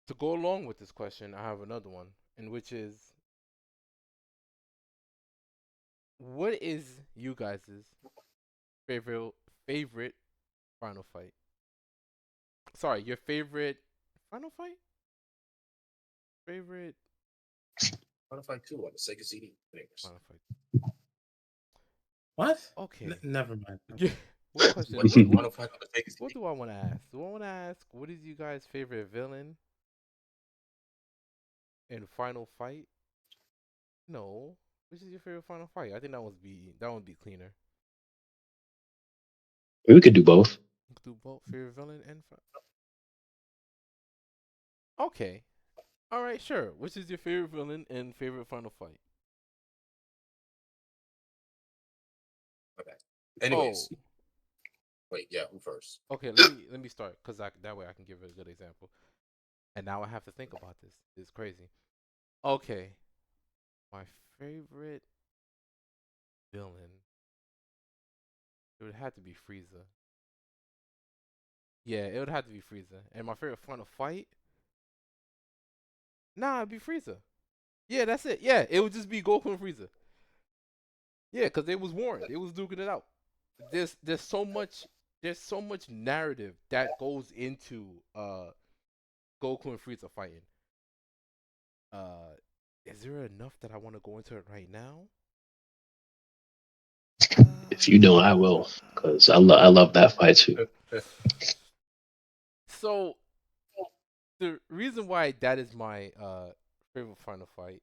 to go along with this question, I have another one, in which is, what is you guys' favorite favorite final fight? Sorry, your favorite final fight? Favorite Final Fight 2 on the Sega CD. Anyways. final fight. What? Okay. Never mind. Yeah. What question? Final Fight on the Sega CD. What do I want to ask? Do I want to ask what is you guys' favorite villain in Final Fight? No. Which is your favorite Final Fight? I think that would be cleaner. We could do both. We could do both favorite villain and okay. All right, sure. Which is your favorite villain and favorite final fight? Okay. Anyways, Oh, wait, yeah, who first? okay. Let me start because that way I can give it a good example. And now I have to think about this. It's crazy. Okay, my favorite villain. It would have to be Frieza. Yeah, it would have to be Frieza. And my favorite final fight? Nah, it'd be Frieza. Yeah, that's it. Yeah, it would just be Goku and Frieza. Yeah, because it was warned. It was duking it out. There's so much narrative that goes into Goku and Frieza fighting. Uh, is there enough that I want to go into it right now? If you don't, I will, because I love that fight too. So the reason why that is my favorite final fight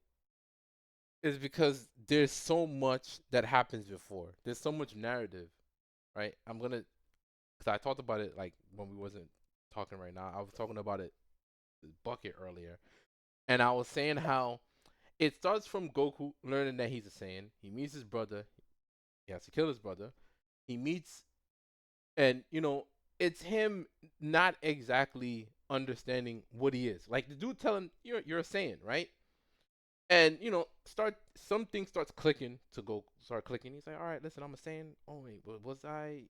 is because there's so much that happens before. There's so much narrative, right? Because I talked about it like when we wasn't talking right now. I was talking about it bucket earlier, and I was saying how it starts from Goku learning that he's a Saiyan. He meets his brother. He has to kill his brother. He meets, and it's him not exactly understanding what he is. Like the dude telling you're a Saiyan, right? And something starts clicking to go start clicking. He's like, all right, listen, I'm a Saiyan. Oh wait, was I?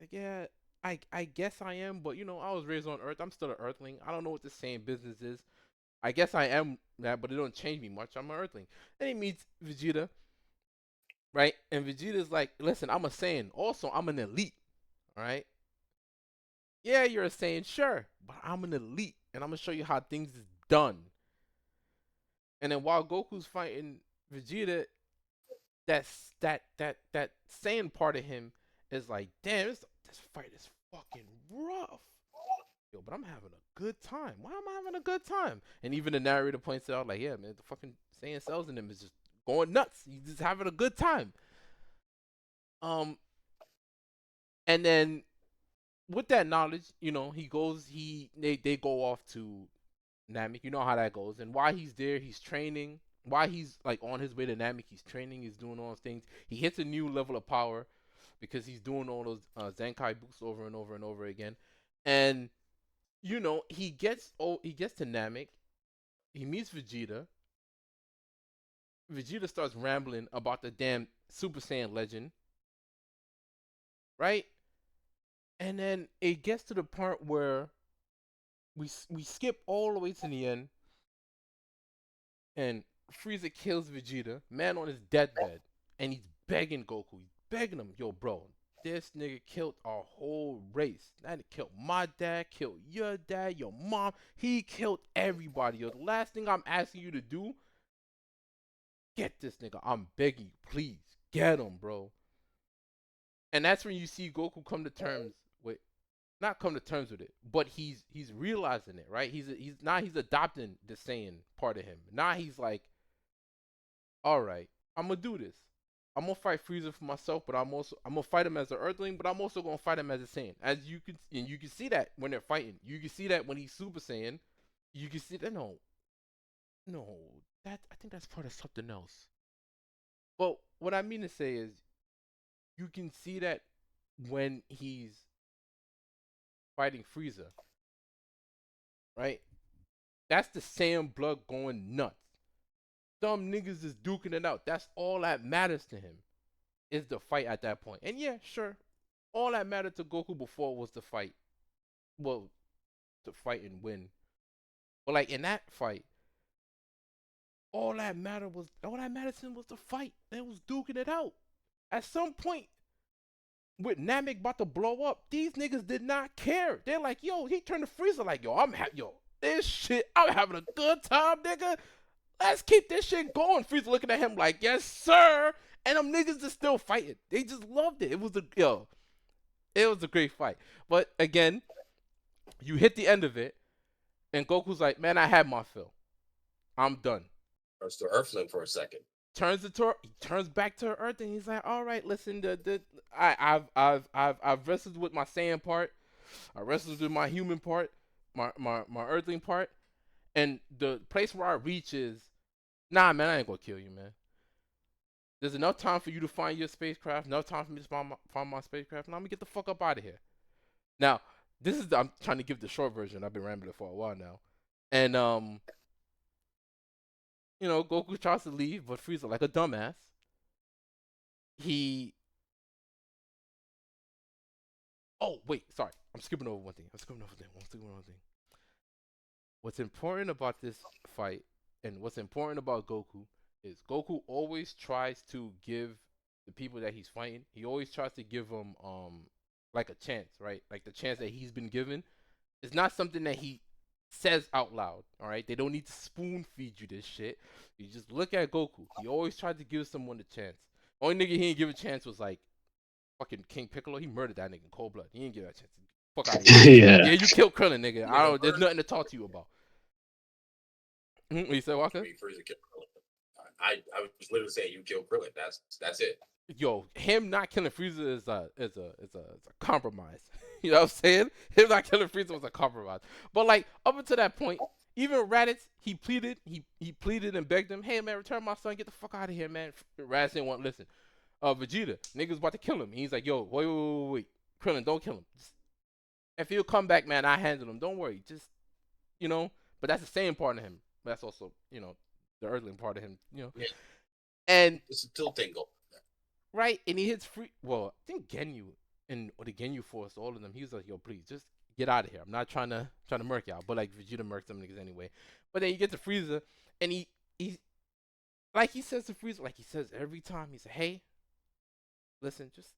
Like, yeah, I guess I am, but I was raised on Earth. I'm still an Earthling. I don't know what this Saiyan business is. I guess I am that, but it don't change me much. I'm an Earthling. Then he meets Vegeta, right? And Vegeta's like, listen, I'm a Saiyan. Also, I'm an elite. All right. Yeah, you're a Saiyan, sure, but I'm an elite, and I'm gonna show you how things is done. And then while Goku's fighting Vegeta, that Saiyan part of him is like, damn, this fight is fucking rough. Yo, but I'm having a good time. Why am I having a good time? And even the narrator points out, like, yeah, man, the fucking Saiyan cells in him is just going nuts. He's just having a good time. And then with that knowledge, he goes, they go off to Namek. You know how that goes. And while he's there, he's training. While he's like on his way to Namek, he's training. He's doing all those things. He hits a new level of power because he's doing all those Zenkai boosts over and over and over again. And he gets to Namek. He meets Vegeta. Vegeta starts rambling about the damn Super Saiyan legend, right? And then it gets to the part where we skip all the way to the end, and Frieza kills Vegeta, man on his deathbed, and he's begging Goku. He's begging him, yo, bro, this nigga killed our whole race. That nigga killed my dad, killed your dad, your mom. He killed everybody. Yo, the last thing I'm asking you to do, get this nigga. I'm begging you, please, get him, bro. And that's when you see Goku come to terms with, not come to terms with it, but he's realizing it, right? He's adopting the Saiyan part of him. Now he's like, all right, I'm gonna do this. I'm gonna fight Frieza for myself, but I'm gonna fight him as an Earthling, but I'm also gonna fight him as a Saiyan. As you can see that when they're fighting. You can see that when he's Super Saiyan. You can see that no, that I think that's part of something else. But what I mean to say is, you can see that when he's fighting Frieza, right? That's the Saiyan blood going nuts. Some niggas is duking it out. That's all that matters to him, is the fight at that point. And yeah, sure, all that mattered to Goku before was the fight. Well, to fight and win. But like in that fight, all that mattered to him was the fight. They was duking it out. At some point, with Namek about to blow up, these niggas did not care. They're like, yo, he turned to Frieza like, yo, this shit, I'm having a good time, nigga. Let's keep this shit going. Frieza looking at him like, yes, sir. And them niggas is still fighting. They just loved it. It was a great fight. But again, you hit the end of it, and Goku's like, man, I had my fill. I'm done. Turns to Earthling for a second. he turns back to Earth, and he's like, all right, listen, I've wrestled with my Saiyan part, I wrestled with my human part, my Earthling part, and the place where I reach is, nah, man, I ain't gonna kill you, man. There's enough time for you to find your spacecraft, enough time for me to find my spacecraft. Now I'm gonna get the fuck up out of here. Now, I'm trying to give the short version. I've been rambling for a while now, and Goku tries to leave, but Frieza, like a dumbass, he. Oh wait, sorry, I'm skipping over one thing. What's important about this fight, and what's important about Goku, is Goku always tries to give the people that he's fighting. He always tries to give them like a chance, right? Like the chance that he's been given. It's not something that he says out loud. All right, they don't need to spoon feed you this shit. You just look at Goku. He always tried to give someone a chance. Only nigga he didn't give a chance was like fucking King Piccolo. He murdered that nigga in cold blood. He didn't give that chance. Fuck out of here. Yeah. Yeah, you killed Krillin, nigga. I don't. There's nothing to talk to you about. What you said, Waka? I was literally saying you killed Krillin. That's it. Yo, him not killing Frieza is a compromise. You know what I'm saying? Him not killing Frieza was a compromise. But like up until that point, even Raditz, he pleaded and begged him, hey man, return my son, get the fuck out of here, man. Raditz didn't want to listen. Vegeta, niggas about to kill him. He's like, yo, wait. Krillin, don't kill him. Just, if he'll come back, man, I handle him. Don't worry. Just, but that's the same part of him. But that's also, the Earthling part of him, Yeah. And it's a tilt angle. Right, and he hits free. Well, I think Genyu or the Genyu Force, all of them. He was like, "Yo, please, just get out of here. I'm not trying to murk y'all." But like Vegeta murked them niggas anyway. But then you get to Frieza, and he like he says to Frieza, like he says every time. He said, "Hey, listen, just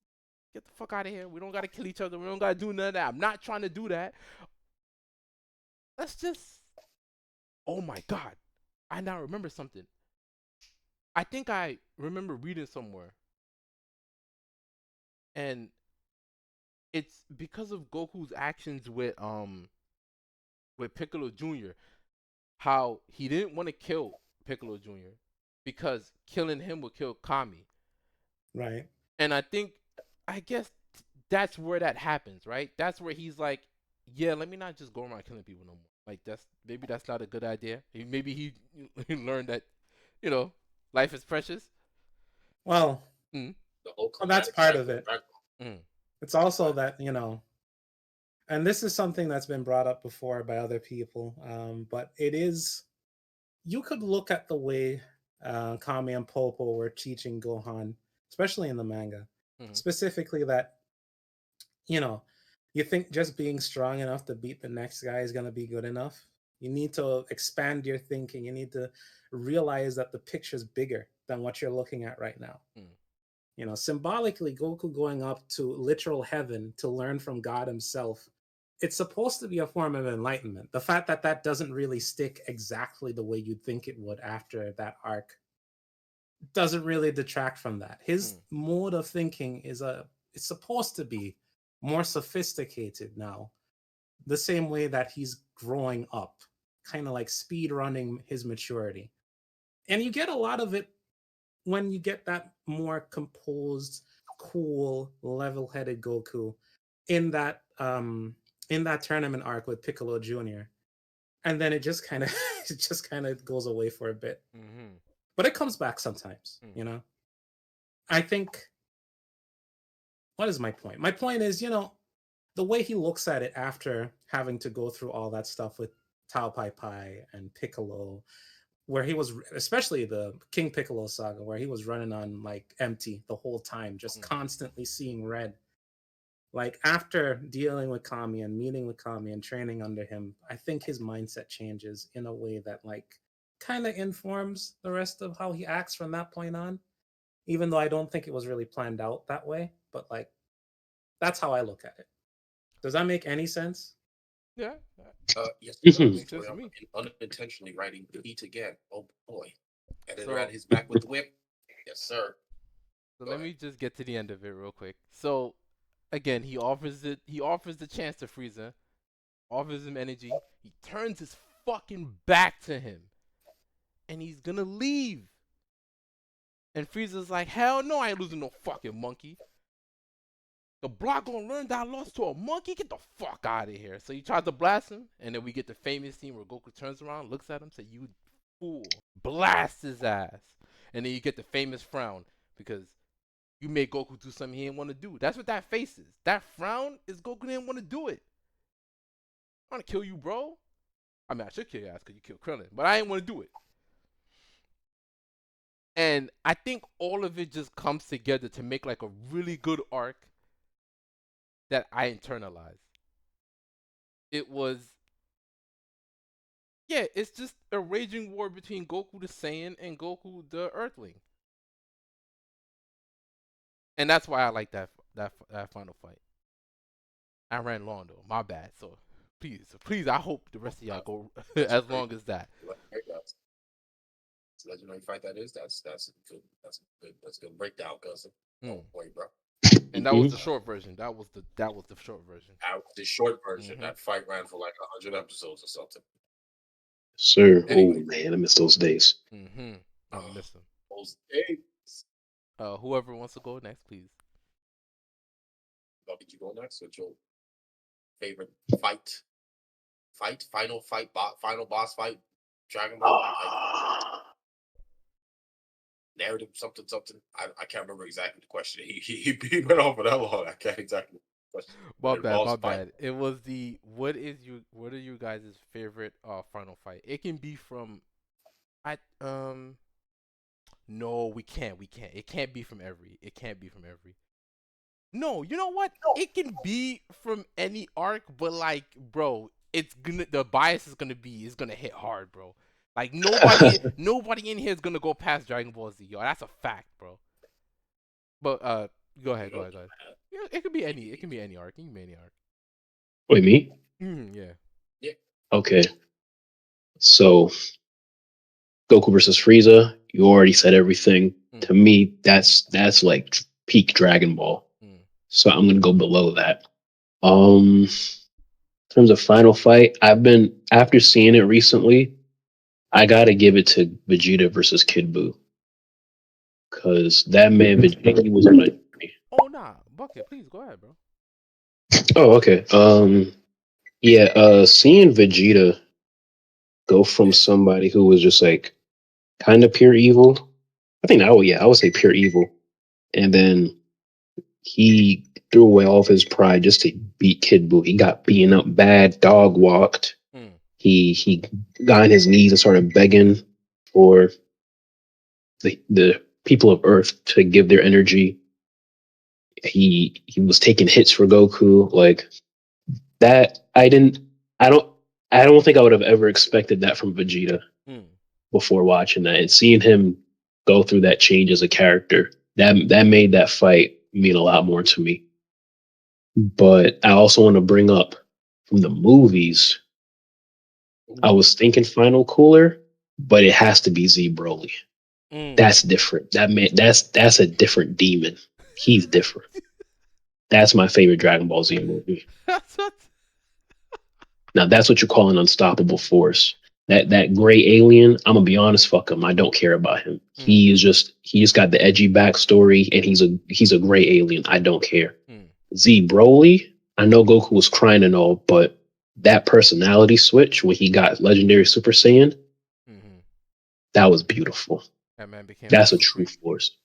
get the fuck out of here. We don't gotta kill each other. We don't gotta do none of that. I'm not trying to do that. Let's just." Oh my God, I now remember something. I think I remember reading somewhere. And it's because of Goku's actions with Piccolo Jr. How he didn't want to kill Piccolo Jr. because killing him would kill Kami. Right. And I guess that's where that happens, right? That's where he's like, yeah, let me not just go around killing people no more. Like maybe that's not a good idea. Maybe he learned that, life is precious. Well, well, that's part of it. Mm. It's also that, and this is something that's been brought up before by other people, but it is, you could look at the way Kami and Popo were teaching Gohan, especially in the manga, specifically that, you think just being strong enough to beat the next guy is going to be good enough. You need to expand your thinking. You need to realize that the picture's bigger than what you're looking at right now. Symbolically, Goku going up to literal heaven to learn from God himself, it's supposed to be a form of enlightenment. The fact that that doesn't really stick exactly the way you'd think it would after that arc doesn't really detract from that. His mode of thinking it's supposed to be more sophisticated now, the same way that he's growing up, kind of like speed running his maturity. And you get a lot of it when you get that more composed, cool, level-headed Goku in that tournament arc with Piccolo Jr. And then it just kind of goes away for a bit. But it comes back sometimes, I think, what is my point? My point is, the way he looks at it after having to go through all that stuff with Tao Pai Pai and Piccolo, where he was, especially the King Piccolo saga, where he was running on like empty the whole time, just constantly seeing red. Like after dealing with Kami and meeting with Kami and training under him, I think his mindset changes in a way that like kind of informs the rest of how he acts from that point on. Even though I don't think it was really planned out that way, but like that's how I look at it. Does that make any sense? Yeah. Yes. Makes sense to me. Unintentionally writing eat again. Oh boy. And then around his back with the whip. Yes, sir. So let me just get to the end of it real quick. So again, he offers the chance to Frieza, offers him energy. He turns his fucking back to him, and he's gonna leave. And Frieza's like, hell no, I ain't losing no fucking monkey. The BLAQ gonna learn that I lost to a monkey? Get the fuck out of here. So he tries to blast him, and then we get the famous scene where Goku turns around, looks at him, says, you fool. Blast his ass. And then you get the famous frown, because you made Goku do something he didn't want to do. That's what that face is. That frown is Goku didn't want to do it. I want to kill you, bro. I mean, I should kill your ass because you killed Krillin, but I didn't want to do it. And I think all of it just comes together to make like a really good arc that I internalized. It was, yeah, it's just a raging war between Goku the Saiyan and Goku the Earthling. And that's why I like that final fight. I ran long though, my bad. So please, I hope the rest of y'all go as long as that. Legendary fight that is. That's a good breakdown, cousin. Oh boy, bro. And that was the short version. That was the short version. The short version. That fight ran for like 100 episodes or something. Sir, Anyway. oh man, I miss those days. I miss them. Those days. Whoever wants to go next, please. Did you go next? What's your favorite final boss fight, Dragon Ball? Narrative, something. I can't remember exactly the question. He went on for that long. I can't exactly. My bad. It was what are you guys' favorite final fight? It can be from no, we can't. It can't be from every. No, you know what? It can be from any arc, but like, bro, the bias is gonna hit hard, bro. Like nobody in here is gonna go past Dragon Ball Z, yo. That's a fact, bro. But go ahead. Yeah, it could be any arc. Wait, me? Yeah. Okay. So, Goku versus Frieza. You already said everything. To me, that's like peak Dragon Ball. So I'm gonna go below that. In terms of final fight, after seeing it recently, I gotta give it to Vegeta versus Kid Buu. Cause that man Vegeta, he was like, oh nah, Bucket, please go ahead, bro. Oh, okay. Seeing Vegeta go from somebody who was just like kind of pure evil. I would say pure evil. And then he threw away all of his pride just to beat Kid Buu. He got beaten up bad, dog walked. He got on his knees and started begging for the people of Earth to give their energy. He was taking hits for Goku. Like that, I don't think I would have ever expected that from Vegeta before watching that, and seeing him go through that change as a character, that made that fight mean a lot more to me. But I also want to bring up from the movies, I was thinking Final Cooler, but it has to be Z Broly. That's different. That's a different demon. He's different. That's my favorite Dragon Ball Z movie. Now that's what you call an unstoppable force. That gray alien, I'm gonna be honest, fuck him. I don't care about him. He just got the edgy backstory, and he's a gray alien. I don't care. Z Broly, I know Goku was crying and all, but that personality switch when he got Legendary Super Saiyan, that was beautiful. That man became That's a true force.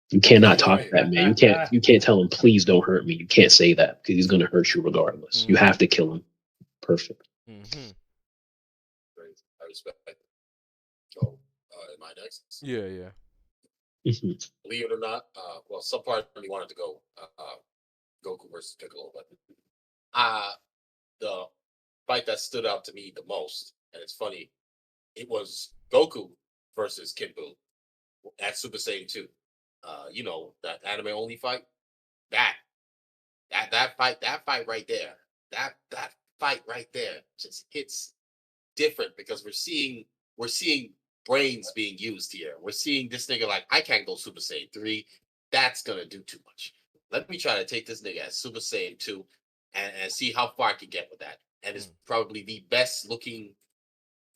You cannot talk to that man. You can't tell him, please don't hurt me. You can't say that because he's gonna hurt you regardless. You have to kill him. Perfect. I respect that. So, am I next? Yeah. Believe it or not, well, some part of me wanted to go Goku versus Piccolo, but the fight that stood out to me the most, and it's funny, it was Goku versus Kid Buu at Super Saiyan 2. That anime only fight. That fight right there. That fight right there just hits different because we're seeing brains being used here. We're seeing this nigga like, I can't go Super Saiyan 3. That's gonna do too much. Let me try to take this nigga as Super Saiyan 2 and see how far I can get with that. And it's probably the best looking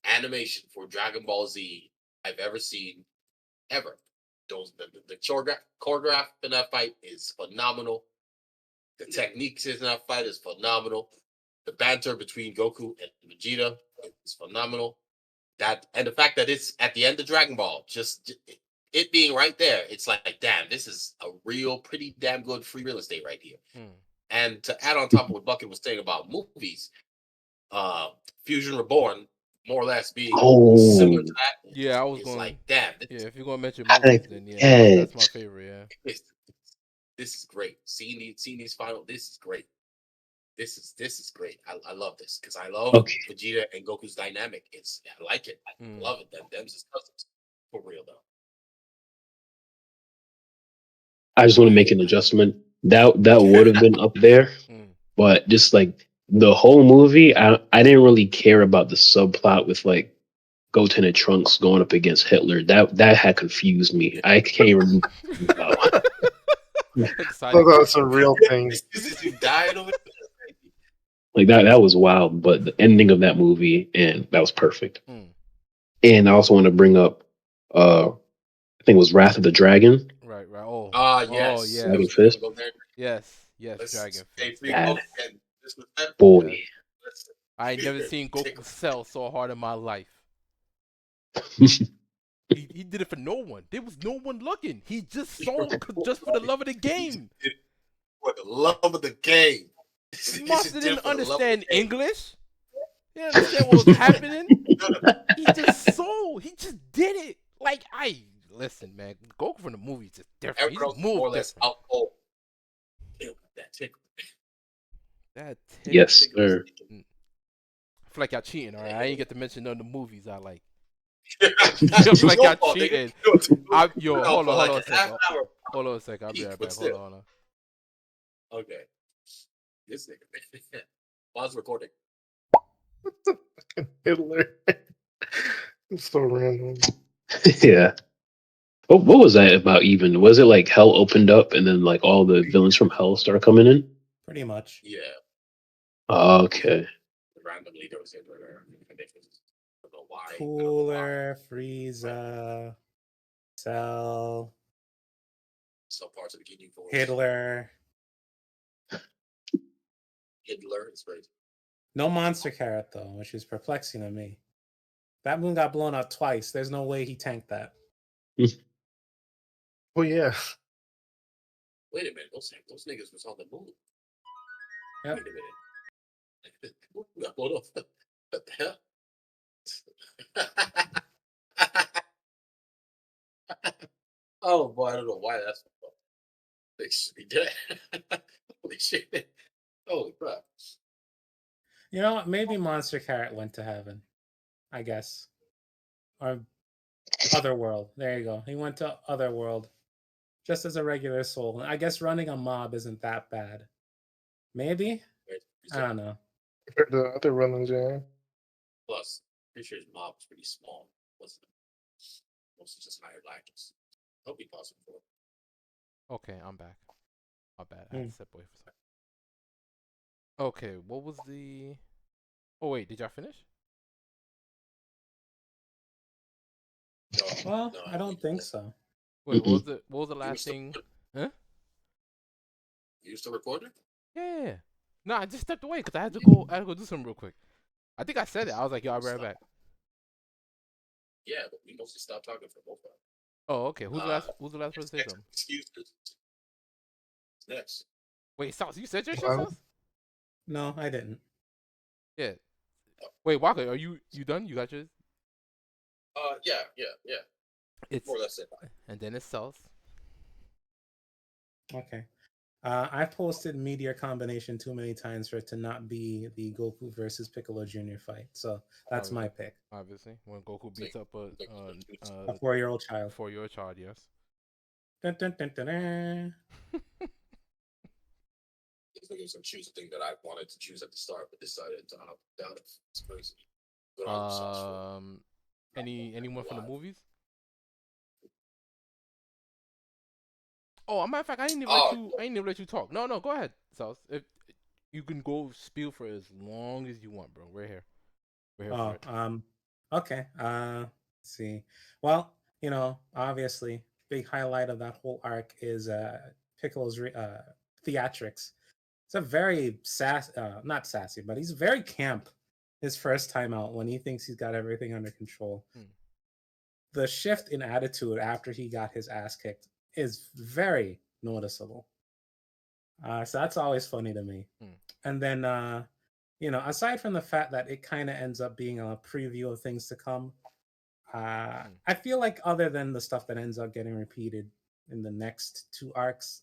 animation for Dragon Ball Z I've ever seen, ever. The choreograph in that fight is phenomenal. The techniques in that fight is phenomenal. The banter between Goku and Vegeta is phenomenal. That and the fact that it's at the end of Dragon Ball, just it being right there, it's like, damn, this is a real, pretty damn good free real estate right here. And to add on top of what Bucket was saying about movies, Fusion Reborn, more or less being similar to that. Yeah, I was it's going. Like, damn. Yeah, if you're gonna mention movies, then yeah, that's my favorite. Yeah, this is great. Seeing these final, this is great. This is great. I love this because I love Vegeta and Goku's dynamic. I like it. I love it. Them's his cousins for real though. I just want to make an adjustment. That would have been up there, but just like the whole movie, I didn't really care about the subplot with like Goten and Trunks going up against Hitler. That had confused me. I can't remember. That's a real thing. You died over. Like that was wild, but the ending of that movie, and that was perfect. And I also want to bring up, I think it was Wrath of the Dragon. Right. Yes. Oh, yeah. Dragon Fist. Yes, Dragon Fist. Boy. I ain't never seen Goku sell so hard in my life. he did it for no one. There was no one looking. He just sold just for the love of the game. For the love of the game. Monster didn't understand English. He didn't understand what was happening. He just sold. He just did it. Like, listen, man. Goku from the movie is just different. He's moved more or less out cold. That tickle. Yes, sir. I feel like y'all cheating, all right? I ain't get to mention none of the movies I like. I feel like y'all cheating. Hold on a second. Hold on a second. I'll be right back. Hold on. Okay. This nigga. Pause recording. Hitler. It's so random. Yeah. What was that about even? Was it like hell opened up and then like all the villains from hell started coming in? Pretty much. Yeah. Okay. Randomly there was I don't know why. Cooler, Frieza, Cell, Some parts of the Ginyu Force. Hitler. Hitler is crazy. No monster carrot though, which is perplexing to me. That moon got blown up twice. There's no way he tanked that. Oh yeah. Wait a minute, those niggas was on the moon. Yep. Wait a minute. Who got blown up? What the hell? Oh boy, I don't know why that's they should be dead. Holy shit. Holy crap. You know what? Maybe Monster Carrot went to heaven. I guess. Or Otherworld. There you go. He went to Otherworld. Just as a regular soul. I guess running a mob isn't that bad. Maybe? I don't know. Compared to the other runners, yeah. Plus, pretty sure his mob was pretty small. Wasn't it? Mostly just hired actors. That'll be possible for him. Okay, I'm back. My bad. I had to step away for a second. Okay, what was the... Oh, wait, did y'all finish? No, Well, I don't think so. Wait, what was the last thing? Huh? You still recording? Yeah. No, I just stepped away because I had to go do something real quick. I think I said it. I was like, yo, I'll be right back. Yeah, but we mostly stopped talking for both of them. Oh, okay. Who's the last person to say something? Excuses. Next. Wait, Sauce, you said your shit, Sauce? No, I didn't. Yeah. Wait, Waka, are you done? You got yours? Yeah. It's more or less it. And then it's Sauce. Okay. I've posted Meteor Combination too many times for it to not be the Goku versus Piccolo Jr. fight. So that's my pick. Obviously, when Goku beats up a 4-year-old child. 4-year-old child, yes. Dun, dun, dun, dun, dun. This was a choose thing that I wanted to choose at the start, but decided to opt out of. It's crazy. Anyone from the movies? Oh, a matter of fact, I didn't even let you talk. No, go ahead, Sauce. If you can go spiel for as long as you want, bro. We're here. We're here for it. Okay. Let's see. Well, obviously, big highlight of that whole arc is Piccolo's theatrics. It's a very not sassy, but he's very camp. His first time out when he thinks he's got everything under control. The shift in attitude after he got his ass kicked is very noticeable. So that's always funny to me. And then, aside from the fact that it kind of ends up being a preview of things to come, I feel like other than the stuff that ends up getting repeated in the next 2 arcs,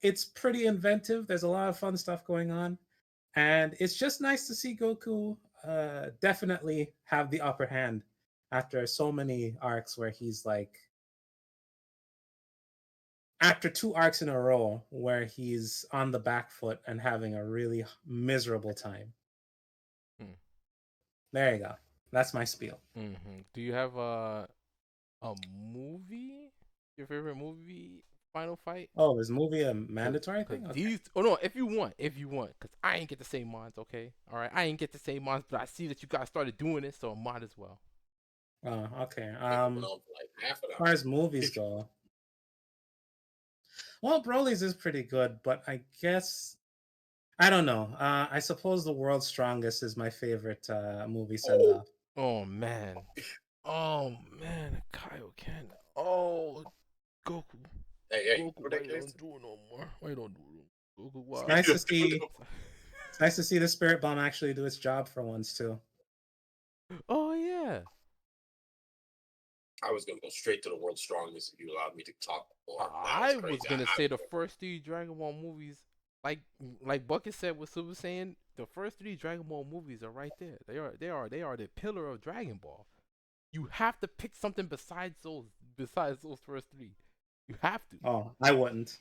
it's pretty inventive. There's a lot of fun stuff going on. And it's just nice to see Goku definitely have the upper hand after so many arcs where he's like, after 2 arcs in a row where he's on the back foot and having a really miserable time. There you go. That's my spiel. Do you have a movie? Your favorite movie? Final fight? Oh, is movie a mandatory thing? Okay. No, if you want, because I ain't get to say mines, okay? All right, I ain't get to say mines, but I see that you guys started doing it, so I might as well. Oh, okay. As far as movies go, well, Broly's is pretty good, but I guess I don't know. I suppose The World's Strongest is my favorite movie send off. Oh man, Kaioken. Oh, Goku. Hey, Goku, why you don't do it no more? Why you don't do it? Goku, why? It's nice to see. It's nice to see the Spirit Bomb actually do its job for once too. Oh yeah. I was gonna go straight to The World's Strongest if you allowed me to talk more. I was gonna say the first 3 Dragon Ball movies, like Bucket said with Super Saiyan, the first 3 Dragon Ball movies are right there. They are the pillar of Dragon Ball. You have to pick something besides those first 3. You have to. Oh, I wouldn't.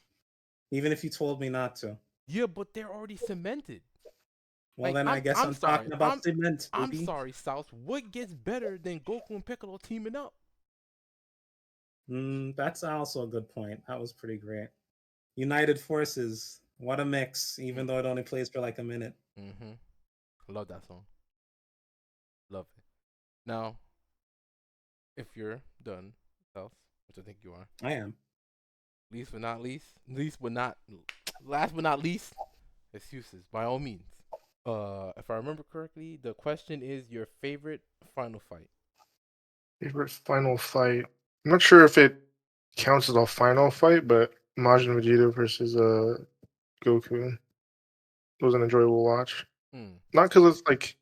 Even if you told me not to. Yeah, but they're already cemented. Well, then I guess I'm talking about cement, baby. I'm sorry, South. What gets better than Goku and Piccolo teaming up? That's also a good point. That was pretty great. United Forces. What a mix, even though it only plays for like a minute. Love that song. Love it. Now, if you're done, South, which I think you are. I am. Last but not least, excuses, by all means. If I remember correctly, the question is your favorite final fight. Favorite final fight? I'm not sure if it counts as a final fight, but Majin Vegeta versus Goku was an enjoyable watch. Not because it's like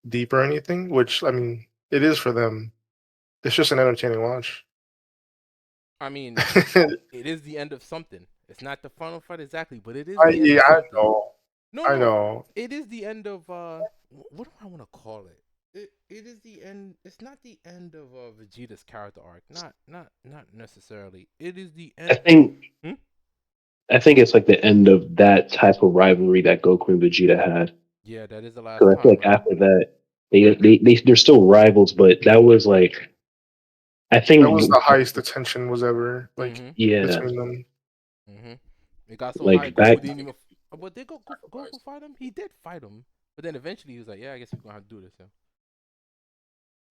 deep or anything, which I mean it is for them. It's just an entertaining watch. I mean, it is the end of something. It's not the final fight exactly, but it is. I know. I know. It is the end of what do I want to call it? It is the end. It's not the end of Vegeta's character arc. Not necessarily. It is the end. I think it's like the end of that type of rivalry that Goku and Vegeta had. Yeah, that is the last. Because I feel like after that, they're still rivals, but that was like, I think that was the highest the tension was ever between them. It got so like high. Goku didn't even. But did Goku fight him? He did fight him, but then eventually he was like, "Yeah, I guess we're gonna have to do this."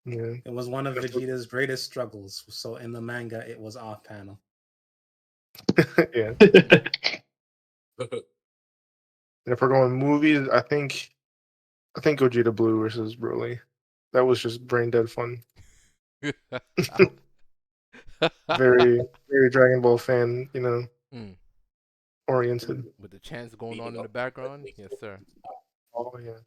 Yeah. It was one of Vegeta's greatest struggles. So in the manga, it was off panel. Yeah. And if we're going movies, I think Gogeta Blue versus Broly. That was just brain dead fun. Very, very Dragon Ball fan, oriented. With the chants going on in the background, yes, sir. Oh yeah.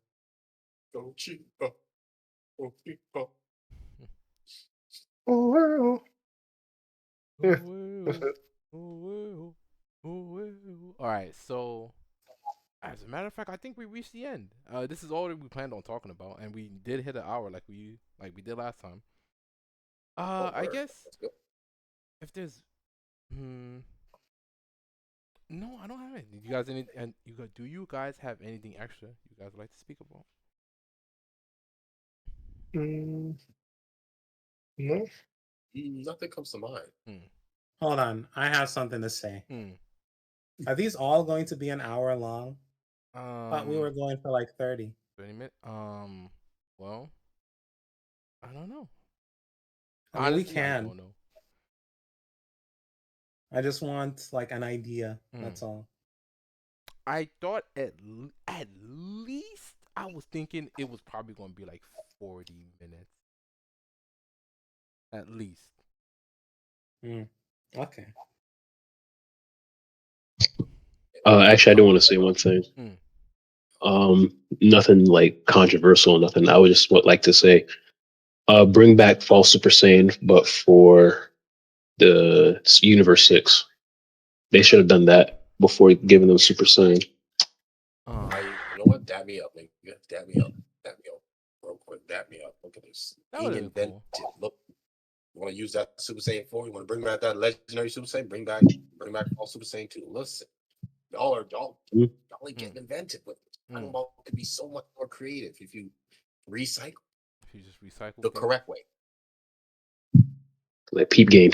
Oh well. Yeah. All right, so as a matter of fact, I think we reached the end. This is all that we planned on talking about, and we did hit an hour like we did last time. I guess if there's no, I don't have anything. You guys do you guys have anything extra you guys would like to speak about? No. Nothing comes to mind. Hold on, I have something to say. Are these all going to be an hour long? I thought we were going for like 30. 30 minutes. Well, I don't know. I mean, Honestly, I don't know. I just want like an idea. That's all. I thought at least I was thinking it was probably going to be like 40 minutes. At least. Okay. Actually, I do want to say one thing. Nothing like controversial, nothing. I would just like to say, bring back Fall Super Saiyan, but for the Universe 6. They should have done that before giving them Super Saiyan. You know what? Dab me up, man. You have to dab me up. Dab me up. Real quick, dab me up. Look at this. That Being would've been invented. cool. Look. You want to use that Super Saiyan 4? You want to bring back that legendary Super Saiyan? Bring back all Super Saiyan 2. Listen. Y'all ain't getting inventive with it. Dragon Ball could be so much more creative if you recycle. If you just recycle the correct way. Like peep game.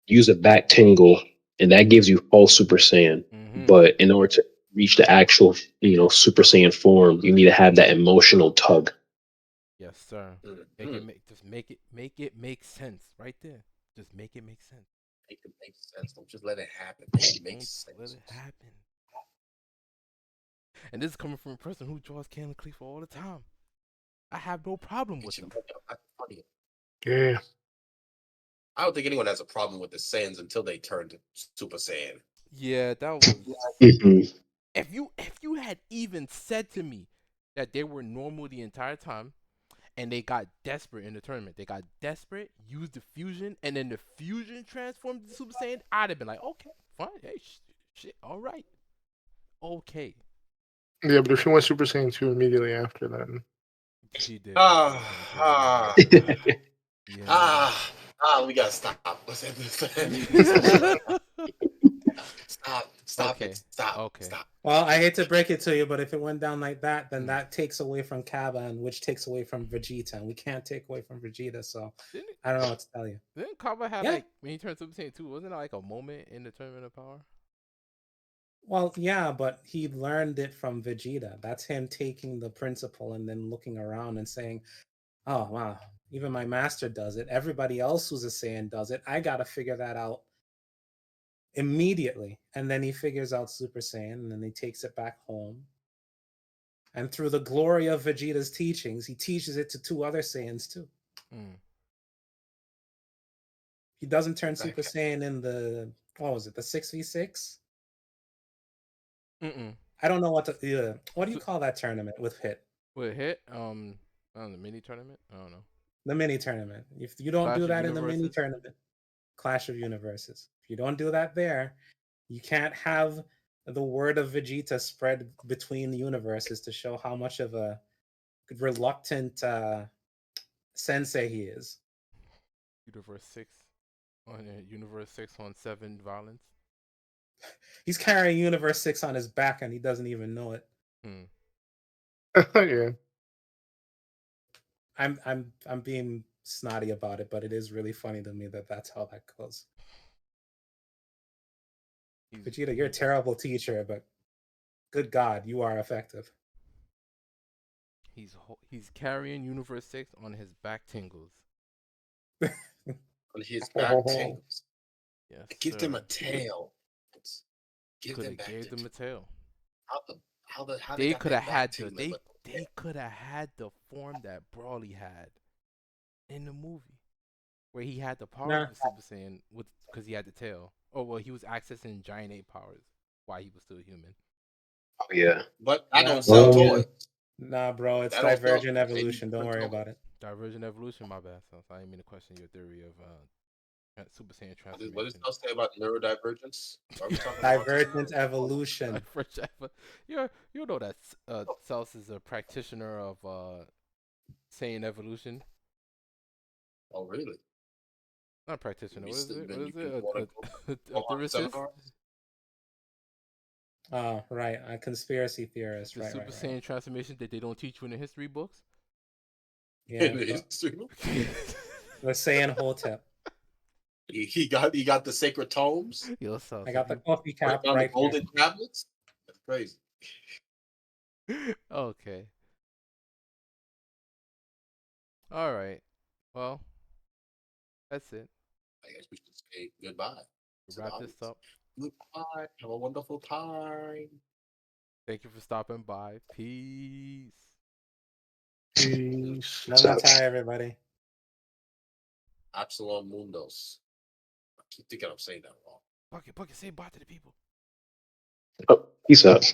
Use a back tingle, and that gives you all Super Saiyan. But in order to reach the actual, Super Saiyan form, you need to have that emotional tug. Yes, sir. Make it make sense right there. Just make it make sense. Make it make sense. Don't just let it happen. Make it make sense. Let it happen. And this is coming from a person who draws Canon Cleaver all the time. I have no problem with them. Yeah. I don't think anyone has a problem with the Saiyans until they turn to Super Saiyan. Yeah, that was. If you had even said to me that they were normal the entire time, and they got desperate in the tournament, used the fusion, and then the fusion transformed into Super Saiyan, I'd have been like, okay, fine, hey, shit, all right, okay. Yeah, but if she went Super Saiyan 2 immediately after that. She did. We gotta stop. Stop okay. it. Stop. Okay. Stop. Well, I hate to break it to you, but if it went down like that, then that takes away from Kaba, and which takes away from Vegeta, and we can't take away from Vegeta, so I don't know what to tell you. Didn't Kaba have like, when he turned Super Saiyan 2, wasn't it like a moment in the Tournament of Power? Well, yeah, but he learned it from Vegeta. That's him taking the principle and then looking around and saying, oh, wow, even my master does it. Everybody else who's a Saiyan does it. I got to figure that out immediately. And then he figures out Super Saiyan, and then he takes it back home. And through the glory of Vegeta's teachings, he teaches it to 2 other Saiyans too. He doesn't turn Super Saiyan in the, what was it, the 6v6? I don't know what to. What do you call that tournament with Hit? With Hit, the mini tournament. I don't know. The mini tournament. If you don't do that in the mini tournament, Clash of Universes. If you don't do that there, you can't have the word of Vegeta spread between the universes to show how much of a reluctant sensei he is. Universe 6 on 7 violence. He's carrying Universe 6 on his back and he doesn't even know it. Yeah. I'm being snotty about it, but it is really funny to me that that's how that goes. Vegeta, you're a terrible teacher, but good God, you are effective. He's carrying Universe 6 on his back tingles. On his back tingles. Yes. Give them a tail. Give them a tail. How they could have had the form that Broly had in the movie, where he had the power of the Super Saiyan because he had the tail. Oh well, he was accessing giant ape powers while he was still human. Oh yeah, but I don't sell toys. Nah, bro, it's Divergent Evolution. Don't worry about it. Divergent Evolution, my bad. So I didn't mean to question your theory of Super Saiyan transformation. What does it say about neurodivergence? Divergent Evolution. You know that Cells is a practitioner of Saiyan evolution. Oh, really? Not a practitioner. What is it? A theorist? Oh, right. A conspiracy theorist. The right, Super Saiyan transformation that they don't teach you in the history books? Yeah. The history book? The Saiyan Hotep. He got the sacred tomes. I got the coffee cap right the golden tablets. That's crazy. Okay. All right. Well, that's it. I guess we should say goodbye. Wrap this up. Goodbye. Have a wonderful time. Thank you for stopping by. Peace. Peace. Tie, everybody. Absalom Mundos. I keep thinking I'm saying that wrong. Bucket, say bye to the people. Oh, peace out.